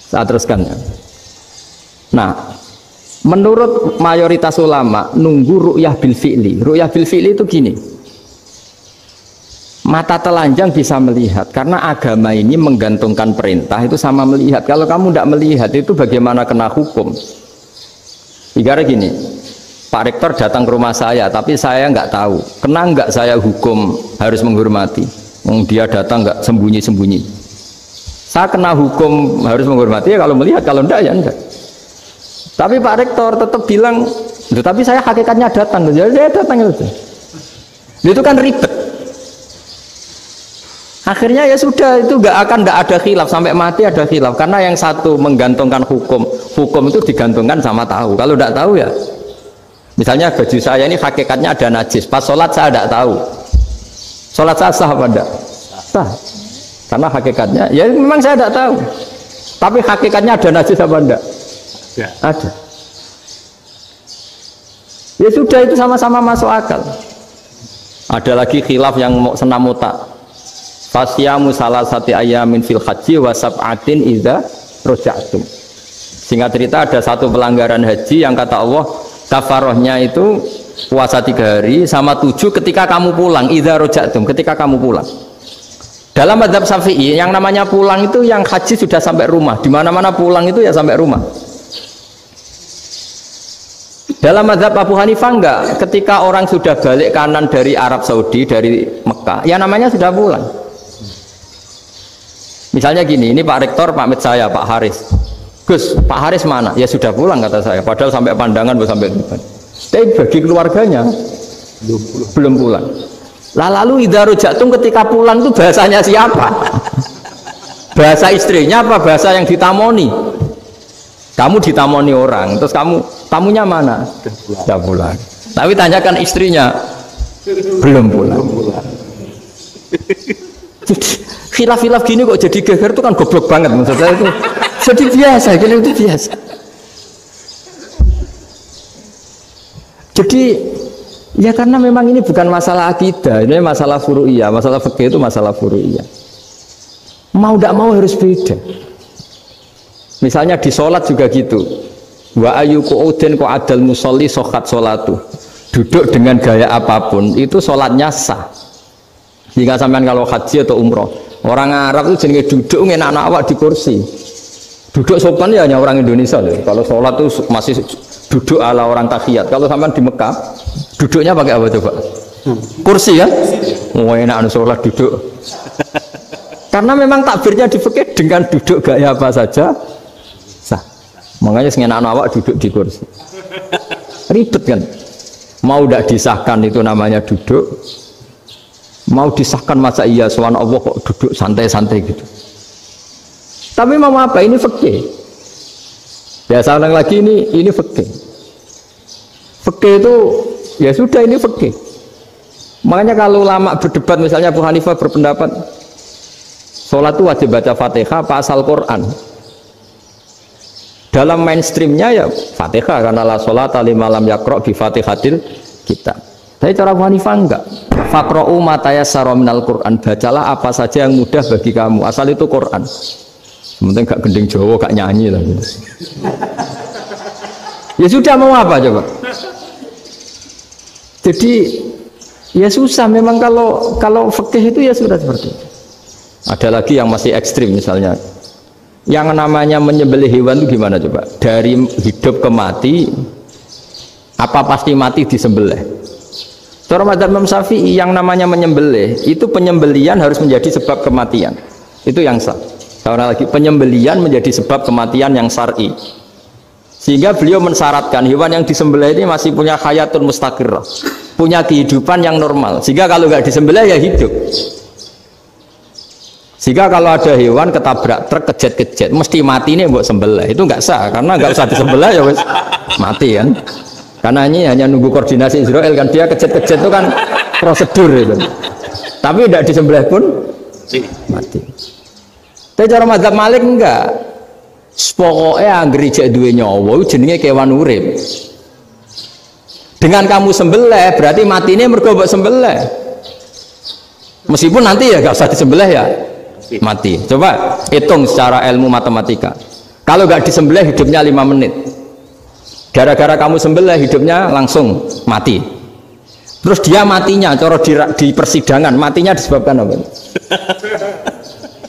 Saya teruskan ya. Nah, menurut mayoritas ulama nunggu ru'yah bil fi'li. Ru'yah bil fi'li itu gini. Mata telanjang bisa melihat karena agama ini menggantungkan perintah itu sama melihat. Kalau kamu tidak melihat itu bagaimana kena hukum? Ibarat gini, Pak Rektor datang ke rumah saya tapi saya nggak tahu. Kena nggak saya hukum harus menghormati? Dia datang nggak sembunyi-sembunyi. Saya kena hukum harus menghormati ya kalau melihat, kalau enggak ya enggak. Tapi Pak Rektor tetap bilang, tapi saya hakikatnya datang, jadi saya datang itu. Itu kan ribet. Akhirnya ya sudah, itu nggak ada khilaf sampai mati ada khilaf karena yang satu menggantungkan hukum itu digantungkan sama tahu. Kalau tidak tahu ya, misalnya baju saya ini hakikatnya ada najis, pas sholat saya tidak tahu. Sholat saya sah apa enggak? Sah. Karena hakikatnya, ya memang saya tidak tahu. Tapi hakikatnya ada najis apa enggak? Ya. Ada. Ya sudah, itu sama-sama masuk akal. Ada lagi khilaf yang mau senam otak. Fasyamu salasati ayamin fil haji wa sab'atin idza raja'tum. Singkat cerita ada satu pelanggaran haji yang kata Allah kafarohnya itu puasa 3 hari sama 7 ketika kamu pulang, idza raja'tum, ketika kamu pulang. Dalam mazhab Syafi'i yang namanya pulang itu yang haji sudah sampai rumah. Di mana-mana pulang itu ya sampai rumah. Dalam mazhab Abu Hanifah enggak, ketika orang sudah balik kanan dari Arab Saudi, dari Mekah, ya namanya sudah pulang. Misalnya gini, ini Pak Rektor pamit saya, Pak Haris. Gus, Pak Haris mana? Ya sudah pulang kata saya, padahal sampai pandangan belum sampai depan. Tapi bagi keluarganya belum pulang. Lah lalu idza raja'tum ketika pulang itu bahasanya siapa? Bahasa istrinya apa bahasa yang ditamoni? Kamu ditamoni orang, terus tamunya mana? Sudah pulang. Tapi tanyakan istrinya, belum pulang. Khilaf-khilaf gini kok jadi geger itu kan goblok banget maksud saya itu. Jadi biasa, gini itu biasa. Jadi ya karena memang ini bukan masalah akidah, ini masalah furu'iyah, masalah fikih itu masalah furu'iyah. Mau tidak mau harus beda. Misalnya di sholat juga gitu. Wa ayu qu'udin qu'adal musolli sokat sholatu. Duduk dengan gaya apapun itu sholatnya sah. Jika sampean kalau haji atau umroh, orang Arab itu jenenge duduk ngenak awak di kursi. Duduk sopan ya hanya orang Indonesia loh. Kalau sholat itu masih duduk ala orang tahiyat. Kalau sampean di Mekah, duduknya pakai apa coba? Kursi ya? Oh enak sholat duduk. Karena memang takbirnya di fikih dengan duduk gaya apa saja sah. Makanya sengenak awak duduk di kursi. Ribet kan? Mau tidak disahkan itu namanya duduk. Mau disahkan masa iya subhana Allah kok duduk santai-santai gitu. Tapi mau apa? Ini fikih. Biasa orang lagi ini fikih. Fikih itu ya sudah ini fikih. Makanya kalau ulama berdebat misalnya Abu Hanifah berpendapat sholat itu wajib baca Fatihah apa asal Quran. Dalam mainstreamnya ya Fatihah karena la sholata liman lam yaqra bi Fatihatil kitab. Tapi cara Abu Hanifah enggak. Faqra'u ma tayassara minal Quran. Bacalah apa saja yang mudah bagi kamu. Asal itu Quran. Sementing gak gending Jawa, gak nyanyi lah gitu. Ya sudah mau apa coba? Jadi ya susah memang kalau fikih itu ya sudah seperti itu. Ada lagi yang masih ekstrim misalnya. Yang namanya menyembelih hewan itu gimana coba? Dari hidup ke mati, apa pasti mati disembelih? Cara mazhab Imam Syafi'i yang namanya menyembelih itu penyembelian harus menjadi sebab kematian. Itu yang sah. Karena lagi penyembelian menjadi sebab kematian yang syar'i. Sehingga beliau mensyaratkan hewan yang disembelih ini masih punya hayatun mustaqirrah, punya kehidupan yang normal. Sehingga kalau nggak disembelih ya hidup. Sehingga kalau ada hewan ketabrak truk kejet-kejet mesti mati nih buat sembelih. Itu nggak sah karena nggak usah disembelih ya wes mati kan. Karena ini hanya nunggu koordinasi Israel kan, dia kejet-kejet itu kan prosedur itu. Tapi tidak disembelih pun mati. Tapi cara mazhab Malik enggak. Pokoknya anggere jek duwe nyawa jenenge kewan urip. Dengan kamu sembelih berarti matine mergo mbok sembelih. Meskipun nanti ya enggak usah disembelih ya mati. Coba hitung secara ilmu matematika. Kalau enggak disembelih hidupnya 5 menit. Gara-gara kamu sembelih hidupnya langsung mati. Terus dia matinya cara di persidangan matinya disebabkan apa?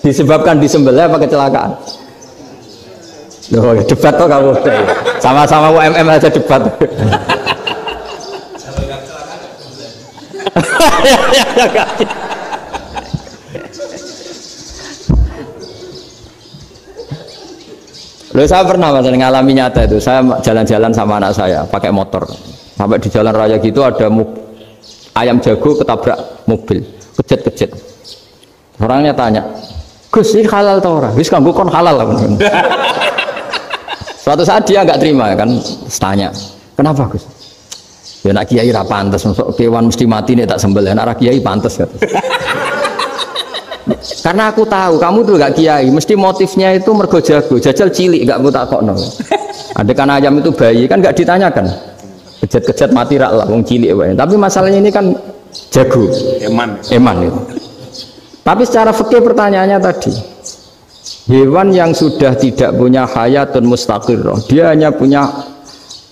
Disebabkan disembelih apa kecelakaan? Loh, debat toh kamu sama-sama UMM aja debat. Loh, saya pernah ngalami nyata itu. Saya jalan-jalan sama anak saya pakai motor. Sampai di jalan raya gitu ada ayam jago ketabrak mobil, kejet-kejet. Orangnya tanya, Gus ini halal atau ora? Wis kanggo kon halal lah. Suatu saat dia nggak terima kan, tanya, kenapa Gus? Ya nak kiai ra pantes, masuk kewan mesti mati nih tak sembelih. Nak kiai pantes kata. Karena aku tahu kamu tuh gak kiai, mesti motifnya itu mergo jago, jajal cilik gak mutakokno. Ada kan ayam itu bayi kan gak ditanyakan. Kejat-kejat mati rak lah wong cilik wae. Tapi masalahnya ini kan jago. Eman itu. Tapi secara fikih pertanyaannya tadi, hewan yang sudah tidak punya hayatun mustaqirrah, dia hanya punya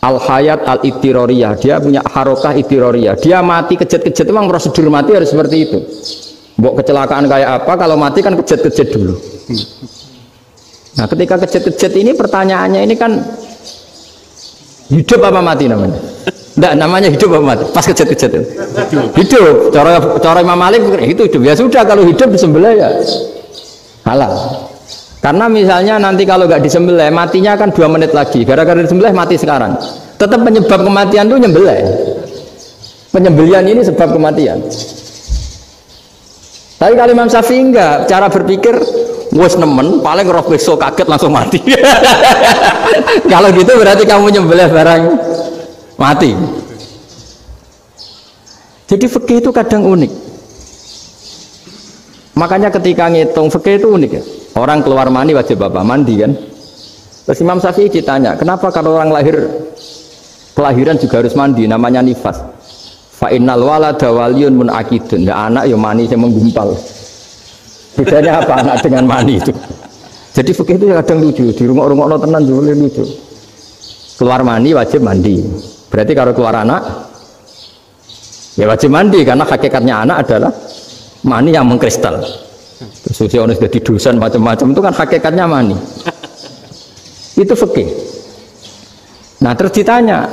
al-hayat al-ittiroriyah, dia punya harokah ittiroriyah, dia mati kejat-kejat, memang prosedur mati harus seperti itu. Mbok kecelakaan kayak apa, kalau mati kan kejat-kejat dulu. Nah ketika kejat-kejat ini pertanyaannya ini kan hidup apa mati namanya? Enggak, namanya hidup apa mati? Pas kejat-kejat itu hidup. Cara Imam Malik itu hidup. Ya sudah, kalau hidup disembelih ya halal. Karena misalnya nanti kalau nggak disembelih matinya kan 2 menit lagi, gara-gara disembelih mati sekarang, tetap penyebab kematian itu nyembelih. Penyembelihan ini sebab kematian. Tapi kalau Imam Syafi'i enggak, cara berpikir wes nemen, paling roh besok kaget langsung mati. Kalau gitu berarti kamu nyembelih barang mati. Jadi fikih itu kadang unik. Makanya ketika ngitung fikih itu unik ya. Orang keluar mani wajib apa? Mandi kan. Terus Imam Syafi'i ditanya, kenapa kalau orang kelahiran juga harus mandi? Namanya nifas. Fa innal walada waliyun munakidun. Nah, anak ya mani yang menggumpal. Bedanya apa anak dengan mani itu? Jadi fikih itu kadang lucu. Di rumah-rumah tenan juga lucu. Keluar mani wajib mandi. Berarti kalau keluar anak ya wajib mandi, karena hakikatnya anak adalah mani yang mengkristal. Terus orang sudah didosan macam-macam itu kan hakikatnya mani. Itu fikih. Nah terus ditanya,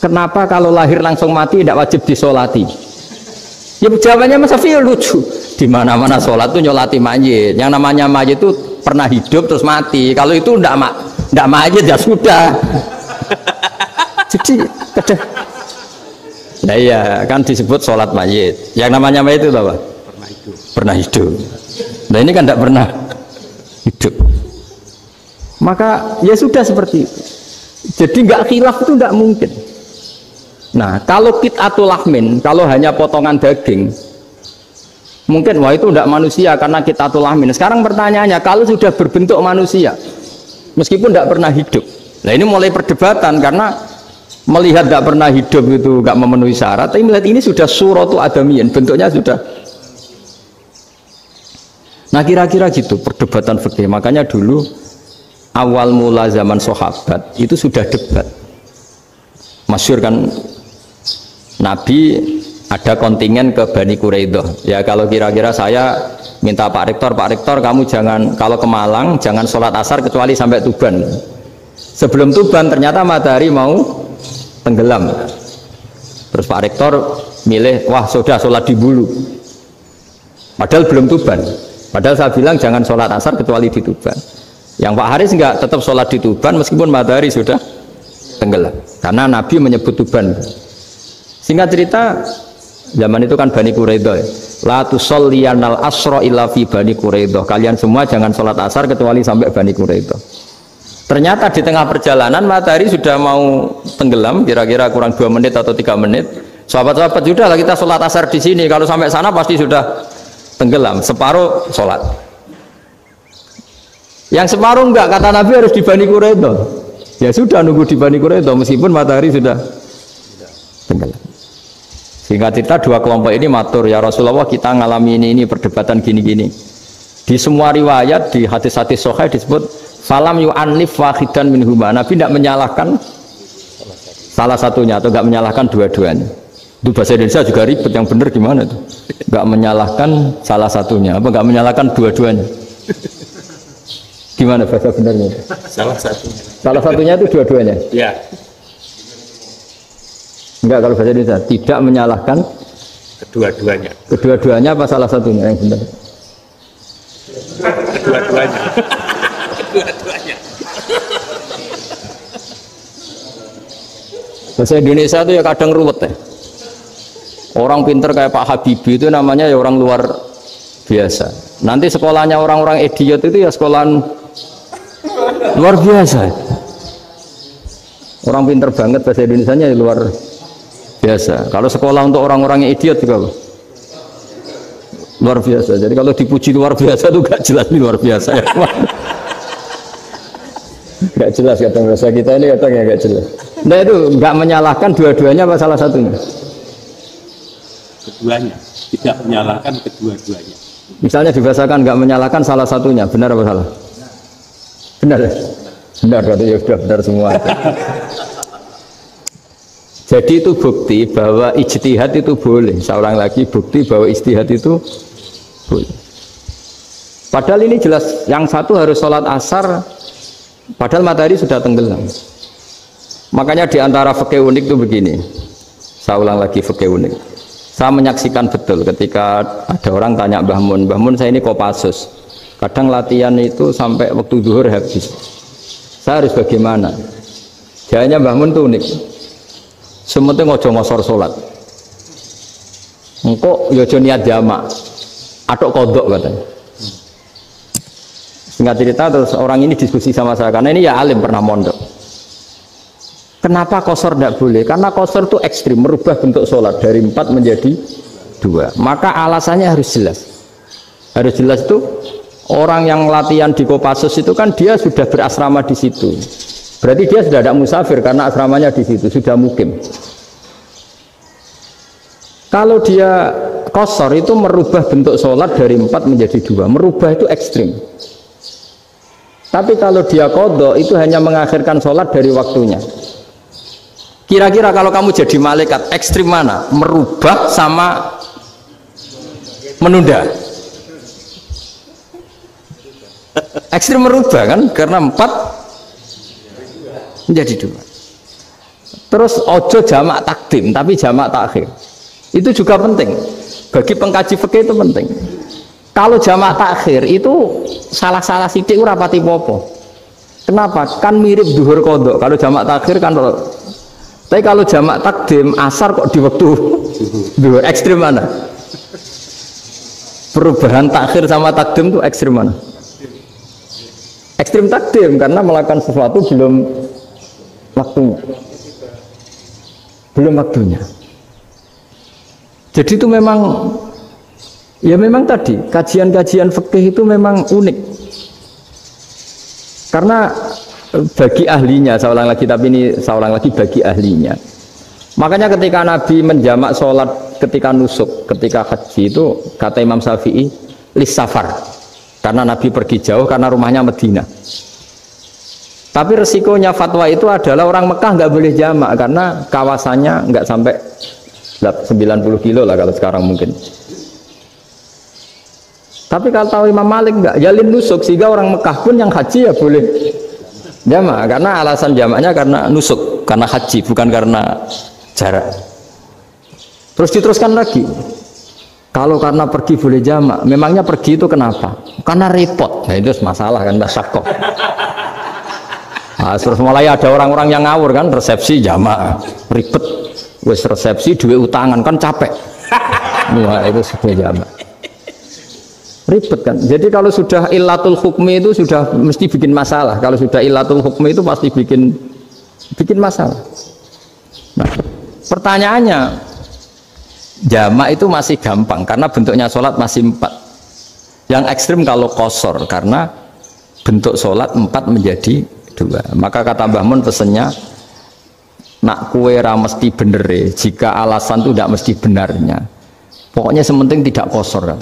kenapa kalau lahir langsung mati tidak wajib disolati? Ya jawabannya Mas Syafi'i lucu. Di mana-mana sholat itu nyolati mayit. Yang namanya mayit itu pernah hidup terus mati. Kalau itu tidak mayit ya sudah. Jadi kadang, nah iya kan disebut sholat mayit. Yang namanya mayit itu apa? Pernah hidup. Nah ini kan tidak pernah hidup. Maka ya sudah seperti itu. Jadi nggak khilaf itu nggak mungkin. Nah kalau qit'atul lahmin, kalau hanya potongan daging, mungkin wah itu tidak manusia karena qit'atul lahmin. Sekarang pertanyaannya, kalau sudah berbentuk manusia, meskipun tidak pernah hidup, nah ini mulai perdebatan karena melihat tidak pernah hidup itu nggak memenuhi syarat, tapi melihat ini sudah suratu adamiyin, bentuknya sudah. Nah kira-kira gitu perdebatan fikih. Makanya dulu awal mula zaman sahabat itu sudah debat. Masyhur kan Nabi ada kontingen ke Bani Quraidah. Ya kalau kira-kira saya minta Pak Rektor kamu jangan, kalau ke Malang jangan sholat asar kecuali sampai Tuban. Sebelum Tuban ternyata matahari mau tenggelam. Terus Pak Rektor milih, wah sudah sholat di Bulu. Padahal belum Tuban. Padahal saya bilang jangan sholat asar kecuali di Tuban. Yang Pak Haris enggak, tetap sholat di Tuban meskipun matahari sudah tenggelam. Karena Nabi menyebut Tuban. Singkat cerita, zaman itu kan Bani Quraidah. La tusolliyanal asra illa fi Bani Quraidah. Kalian semua jangan sholat asar kecuali sampai Bani Quraidah. Ternyata di tengah perjalanan matahari sudah mau tenggelam, kira-kira kurang 2 menit atau 3 menit. Sahabat-sahabat, sudah lah kita sholat asar di sini. Kalau sampai sana pasti sudah tenggelam. Separuh sholat. Yang separuh enggak, kata Nabi harus di Bani Quraidah. Ya sudah nunggu di Bani Quraidah meskipun matahari sudah tenggelam. Sehingga cerita dua kelompok ini matur, ya Rasulullah kita ngalami ini perdebatan gini-gini. Di semua riwayat di hadis-hadis sahih disebut falam yu'annif wahidan minhuma. Nabi tidak menyalahkan salah satunya atau enggak menyalahkan dua-duanya. Itu bahasa Indonesia juga ribet, yang benar gimana tuh? Enggak menyalahkan salah satunya apa enggak menyalahkan dua-duanya? Gimana bahasa benarnya? Salah satunya. Salah satunya itu dua-duanya? Ya. Enggak, kalau bahasa Indonesia tidak menyalahkan Kedua-duanya. Kedua-duanya apa salah satunya yang benar? Kedua-duanya. Kedua-duanya. Bahasa Indonesia itu ya kadang ruwet ya. Orang pinter kayak Pak Habibie itu namanya ya orang luar biasa. Nanti sekolahnya orang-orang idiot itu ya sekolahan luar biasa. Orang pinter banget bahasa Indonesianya ya luar biasa. Kalau sekolah untuk orang-orang yang idiot juga luar biasa. Jadi kalau dipuji luar biasa itu gak jelas ini luar biasa ya. Gak jelas kata bahasa kita ini katanya gak jelas. Nah itu gak menyalahkan dua-duanya apa salah satunya? Keduanya, tidak menyalahkan kedua-duanya. Misalnya dibahasakan gak menyalahkan salah satunya, benar apa salah? Benar ya? Benar, berarti ya sudah benar semua. Jadi itu bukti bahwa ijtihad itu boleh. Seorang lagi bukti bahwa ijtihad itu boleh. Padahal ini jelas, yang satu harus sholat asar, padahal matahari sudah tenggelam. Makanya diantara fikih unik itu begini. Saya ulang lagi fikih unik. Saya menyaksikan betul ketika ada orang tanya Mbah Mun saya ini Kopassus. Kadang latihan itu sampai waktu zuhur habis. Saya harus bagaimana? Jawabnya Mbah Mun itu unik. Sementing ojo ngosor sholat. Engkau yo niat jamak, atau kodok katanya. Singkat cerita terus orang ini diskusi sama saya karena ini ya alim pernah mondok. Kenapa kosor tidak boleh? Karena kosor itu ekstrim, merubah bentuk sholat dari 4 menjadi 2. Maka alasannya harus jelas. Harus jelas itu orang yang latihan di Kopassus itu kan dia sudah berasrama di situ. Berarti dia sudah tidak musafir karena asramanya di situ, sudah mukim. Kalau dia kosor itu merubah bentuk sholat dari 4 menjadi 2. Merubah itu ekstrim. Tapi kalau dia qadha itu hanya mengakhirkan sholat dari waktunya. Kira-kira kalau kamu jadi malaikat ekstrim mana? Merubah sama menunda? Ekstrim merubah kan? Karena 4 menjadi 2. Terus ojo jamak takdim tapi jamak takhir. Itu juga penting. Bagi pengkaji fikih itu penting. Kalau jamak takhir itu salah-salah sidik ora pati popo. Kenapa? Kan mirip zuhur qadha. Kalau jamak takhir kan tapi kalau jamak takdim asar kok di waktu zuhur ekstrim mana? Perubahan takhir sama takdim itu ekstrim mana? Ekstrim takdim karena melakukan sesuatu belum waktunya. Belum waktunya. Jadi itu memang ya memang tadi kajian-kajian fikih itu memang unik. Karena bagi ahlinya, saya ulang lagi tapi ini saya ulang lagi bagi ahlinya. Makanya ketika Nabi menjamak sholat ketika nusuk, ketika haji itu kata Imam Syafi'i lis safar. Karena Nabi pergi jauh karena rumahnya Madinah. Tapi resikonya fatwa itu adalah orang Mekah nggak boleh jamak karena kawasannya nggak sampai 90 kilo lah kalau sekarang mungkin. Tapi kalau tahu Imam Malik nggak, jalin nusuk sehingga orang Mekah pun yang haji ya boleh jamak karena alasan jamaknya karena nusuk, karena haji bukan karena jarak. Terus diteruskan lagi. Kalau karena pergi boleh jamak, memangnya pergi itu kenapa? Karena repot. Nah itu masalah kan, masyakok. Nah, terus mulai ada orang-orang yang ngawur kan, resepsi jamak, ribet. Wes resepsi duit utangan kan capek. Wah itu sudah jamak. Ribet kan. Jadi kalau sudah illatul hukmi itu sudah mesti bikin masalah. Kalau sudah illatul hukmi itu pasti bikin masalah. Nah, pertanyaannya, jamak itu masih gampang karena bentuknya sholat masih 4. Yang ekstrim kalau qasar karena bentuk sholat 4 menjadi 2. Maka kata Mbah Mun pesennya, nak kue ra mesti bener jika alasan itu tidak mesti benarnya. Pokoknya sementing tidak qasar.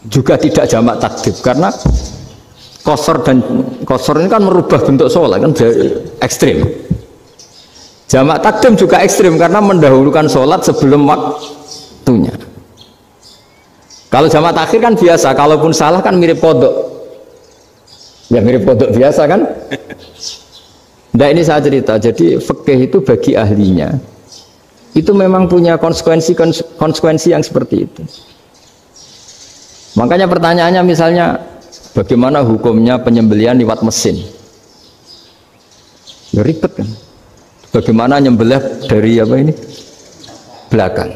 Juga tidak jamak takdim karena qasar ini kan merubah bentuk sholat kan ekstrim. Jamak takdim juga ekstrim karena mendahulukan sholat sebelum waktunya. Kalau jamak takhir kan biasa, kalaupun salah kan mirip kodok. Ya mirip kodok biasa kan. Nah ini saya cerita, jadi fikih itu bagi ahlinya itu memang punya konsekuensi yang seperti itu. Makanya pertanyaannya misalnya bagaimana hukumnya penyembelihan lewat mesin? Ya ribet kan. Bagaimana nyembelih dari apa ini? Belakang.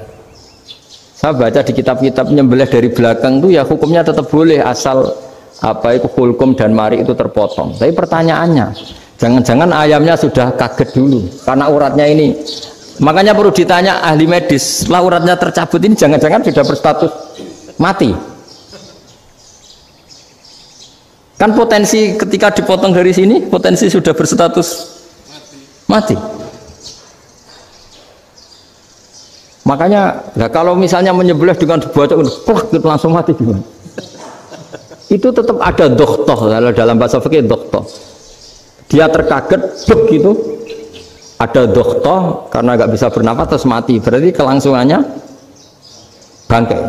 Saya baca di kitab-kitab nyembelih dari belakang itu ya hukumnya tetap boleh asal apa itu hulkum dan mari itu terpotong. Tapi pertanyaannya, jangan-jangan ayamnya sudah kaget dulu karena uratnya ini. Makanya perlu ditanya ahli medis, setelah uratnya tercabut ini jangan-jangan sudah berstatus mati. Kan potensi ketika dipotong dari sini, potensi sudah berstatus mati. Makanya, nah kalau misalnya menyebelah dengan dibaca, plak gitu langsung mati gimana? Itu tetap ada dokhtoh, dalam bahasa fikih dokhtoh. Dia terkaget, begitu, ada dokhtoh karena nggak bisa bernafas terus mati. Berarti kelangsungannya bangkai.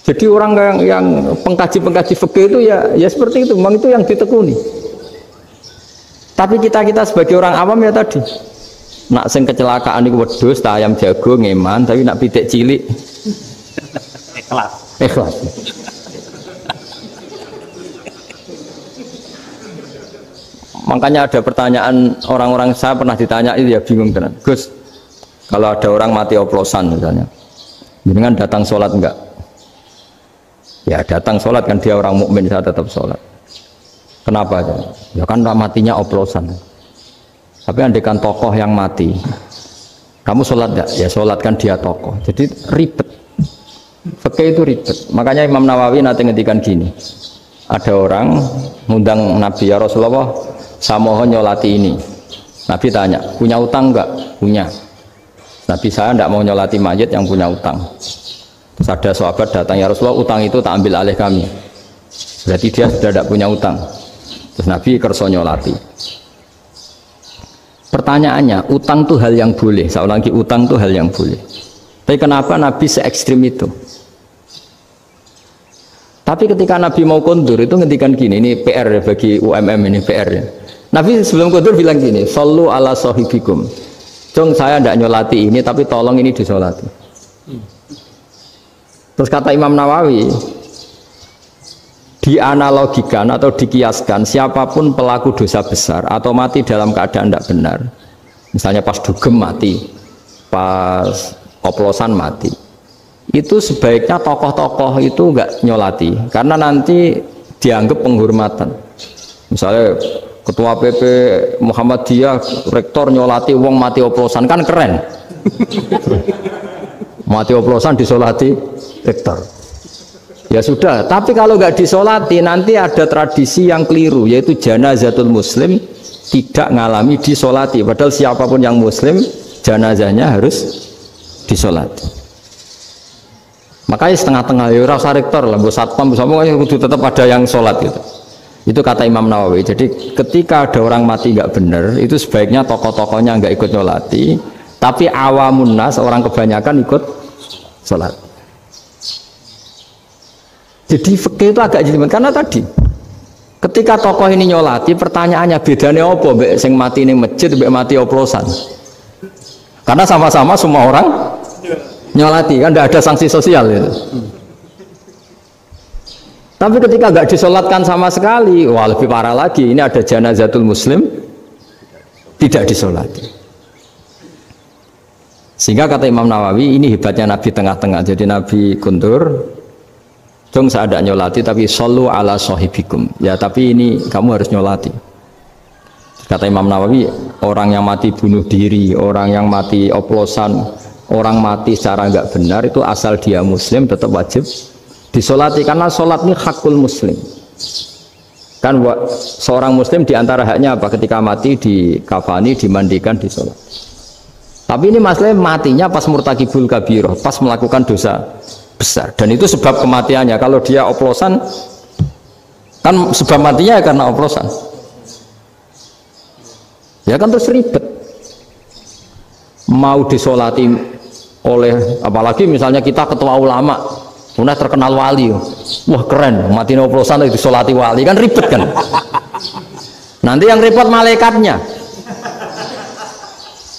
Jadi orang yang pengkaji fikih itu ya seperti itu, memang itu yang ditekuni. Tapi kita sebagai orang awam ya tadi, nak sing kecelakaan itu wedhus, ayam jago ngeman, tapi nak pitik cilik ikhlas. Makanya ada pertanyaan orang-orang, saya pernah ditanya itu ya bingung tenan. Gus, kalau ada orang mati oplosan misalnya, jenengan datang sholat enggak? Ya datang sholat kan, dia orang mukmin, saya tetap sholat. Kenapa? Ya kan matinya oplosan. Tapi andaikan tokoh yang mati, kamu sholat enggak? Ya sholat, kan dia tokoh. Jadi ribet. Fikih itu ribet. Makanya Imam Nawawi nanti ngendikan gini. Ada orang ngundang Nabi, ya Rasulullah, saya mohon nyolati ini. Nabi tanya, punya utang enggak? Punya. Nabi, saya enggak mau nyolati mayit yang punya utang. Terus ada sahabat datang, ya Rasulullah, utang itu tak ambil alih kami. Berarti dia sudah tidak punya utang. Terus Nabi kerso nyolati. Pertanyaannya, utang itu hal yang boleh. Saya ulangi, utang itu hal yang boleh. Tapi kenapa Nabi se-ekstrim itu? Tapi ketika Nabi mau kondur itu ngendikan gini, ini PR bagi UMM, ini PR ya. Nabi sebelum kondur bilang gini, sallu ala sahibikum. Jong, saya tidak nyolati ini, tapi tolong ini disolati. Terus kata Imam Nawawi, dianalogikan atau dikiaskan, siapapun pelaku dosa besar atau mati dalam keadaan tidak benar, misalnya pas dugem mati, pas oplosan mati, itu sebaiknya tokoh-tokoh itu enggak nyolati, karena nanti dianggap penghormatan. Misalnya ketua PP Muhammadiyah, rektor nyolati wong mati oplosan, kan keren. Mati oplosan disolati rektor. Ya sudah, tapi kalau nggak disolati nanti ada tradisi yang keliru, yaitu janazatul muslim tidak ngalami disolati, padahal siapapun yang muslim janazahnya harus disolati. Makanya setengah-tengah ya rasa rektor lah, bu satpam semua itu tetap ada yang sholat gitu. Itu kata Imam Nawawi. Jadi ketika ada orang mati nggak benar, itu sebaiknya tokoh-tokohnya nggak ikut nyolati, tapi awamun nas, orang kebanyakan ikut sholat. Jadi fikih itu agak jelimet, karena tadi ketika tokoh ini nyolati, pertanyaannya bedanya apa mbek sing mati ning masjid mbek mati oplosan? Karena sama-sama semua orang nyolati, kan tidak ada sanksi sosial itu. Tapi ketika nggak disolatkan sama sekali, wah lebih parah lagi. Ini ada janazatul muslim tidak disolati. Sehingga kata Imam Nawawi, ini hebatnya Nabi tengah-tengah. Jadi Nabi kundur, jong saya ada nyolati, tapi sallu ala sahibikum. Ya tapi ini kamu harus nyolati. Kata Imam Nawawi, orang yang mati bunuh diri, orang yang mati oplosan, orang mati secara nggak benar itu asal dia muslim tetap wajib disolati, karena sholat ini hakul muslim. Kan seorang muslim diantara haknya apa? Ketika mati dikafani, dimandikan, disolat. Tapi ini masalahnya matinya pas murtakibul kabiroh, pas melakukan dosa besar, dan itu sebab kematiannya. Kalau dia oplosan, kan sebab matinya karena oplosan. Ya kan terus ribet. Mau disolati oleh, apalagi misalnya kita ketua ulama, udah terkenal wali, wah keren, mati oplosan itu disolati wali, kan ribet kan. Nanti yang repot malaikatnya.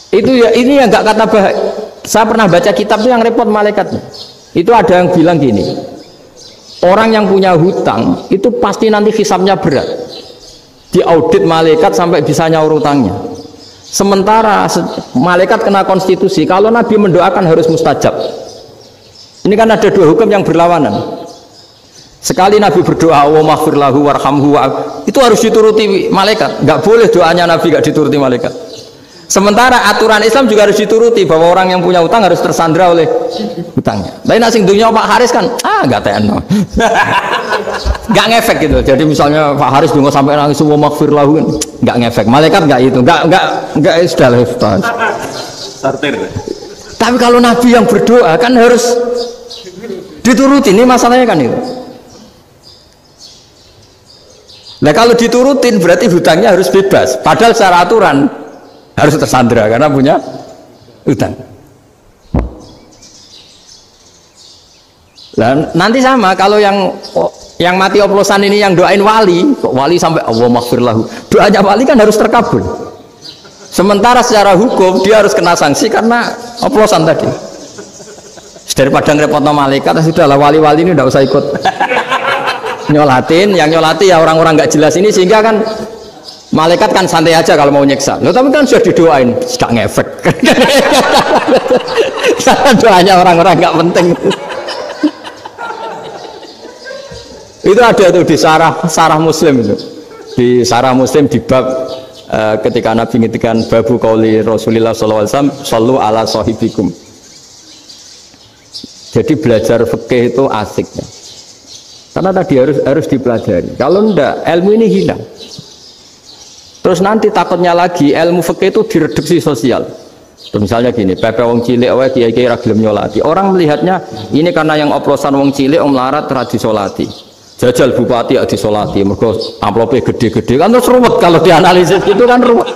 Itu ya, ini yang nggak kata bahaya. Saya pernah baca kitab itu yang repot malaikatnya. Itu ada yang bilang gini, orang yang punya hutang itu pasti nanti hisabnya berat, diaudit malaikat sampai bisa nyaur hutangnya. Sementara malaikat kena konstitusi, kalau Nabi mendoakan harus mustajab. Ini kan ada dua hukum yang berlawanan. Sekali Nabi berdoa, wa maghfir lahu warhamhu, itu harus dituruti malaikat. Nggak boleh doanya Nabi nggak dituruti malaikat. Sementara aturan Islam juga harus dituruti bahwa orang yang punya utang harus tersandra oleh utangnya. Tapi nasi dunia Pak Haris kan, nggak TNO, nggak ngefek gitu. Jadi misalnya Pak Haris juga sampai nangis semua makfir lahu kan, nggak ngefek. Malaikat nggak itu, nggak sudah lah. Sortir. Tapi kalau Nabi yang berdoa kan harus dituruti. Ini masalahnya kan itu. Nah kalau diturutin berarti hutangnya harus bebas. Padahal secara aturan harus tersandra karena punya utang. Dan nanti sama kalau yang mati oplosan ini yang doain wali, kok wali sampai Allah maghfir lahu. Doanya wali kan harus terkabul. Sementara secara hukum dia harus kena sanksi karena oplosan tadi. Daripada ngerepotno malaikat, sudahlah wali-wali ini tidak usah ikut nyolatin. Yang nyolati ya orang-orang nggak jelas ini, sehingga kan malaikat kan santai aja kalau mau nyiksa. Loh, tapi kan sudah didoain, tidak ngefek. Doanya orang-orang nggak penting. Itu ada tuh di sarah Muslim itu. Di sarah Muslim di bab ketika Nabi ngintikan babu qauli Rasulullah sallallahu alaihi wasallam sallu ala sahibikum. Jadi belajar fikih itu asik ya. Karena tadi harus dipelajari. Kalau enggak, ilmu ini hilang. Terus nanti takutnya lagi ilmu fikih itu direduksi sosial. Terus misalnya gini, pepe wong cilik wae kiai-kiai ra gelem nyolati. Orang melihatnya ini karena yang oplosan wong cilik om larat ra disolati. Jajal bupati ya disolati, mergo amplopnya gede-gede. Kan terus ruwet kalau dianalisis gitu kan ruwet.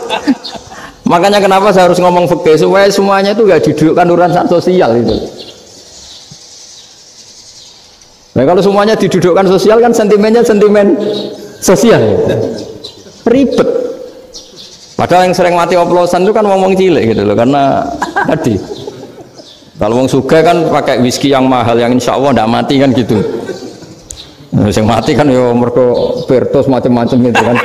Makanya kenapa saya harus ngomong fikih supaya semuanya itu enggak didudukkan urusan sosial itu. Nah kalau semuanya didudukkan sosial kan sentimennya sentimen sosial, ribet. Padahal yang sering mati oplosan itu kan ngomong cilik gitu loh, karena tadi kalau wong sugih kan pakai whisky yang mahal yang insya Allah tidak mati kan gitu. Nah, yang mati kan ya mergo Virtus macam-macam gitu kan.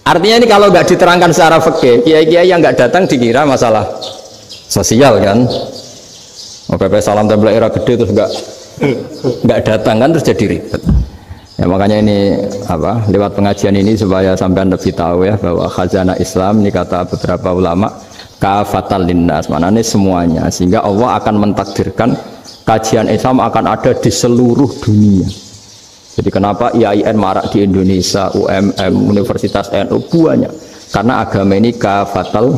Artinya ini kalau nggak diterangkan secara fikih, kiai-kiai yang nggak datang dikira masalah sosial kan. PP salam tempel era gede terus nggak datang kan terus jadi ribet. Ya makanya ini apa lewat pengajian ini supaya sampean lebih tahu ya bahwa khazanah Islam ini kata beberapa ulama kafatal linnas, maknanya semuanya, sehingga Allah akan mentakdirkan kajian Islam akan ada di seluruh dunia. Jadi kenapa IAIN marak di Indonesia, UMM, Universitas NU banyak, karena agama ini kafatal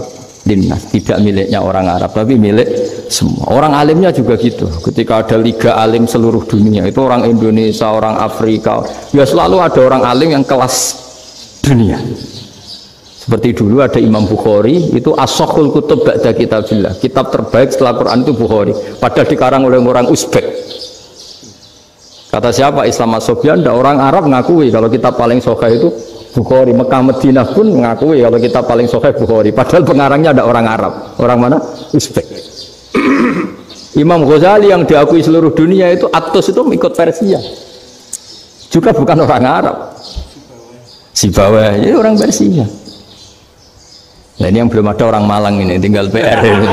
linnas, tidak miliknya orang Arab tapi milik semua. Orang alimnya juga gitu. Ketika ada liga alim seluruh dunia, itu orang Indonesia, orang Afrika, ya selalu ada orang alim yang kelas dunia. Seperti dulu ada Imam Bukhari, itu as-sakhul kutub ba'da kitabillah, kitab terbaik setelah Quran itu Bukhari, padahal dikarang oleh orang Uzbek. Kata siapa? Islam As-Sobyan, orang Arab ngakui kalau kitab paling sahih itu Bukhari. Mekah Madinah pun mengakui kalau kita paling sahih Bukhari, padahal pengarangnya ada orang Arab. Orang mana? Uzbek. Imam Ghazali yang diakui seluruh dunia itu Atos itu ikut Persia, juga bukan orang Arab. Sibawah ini orang Persia. Nah ini yang belum ada orang Malang ini, tinggal PR ini.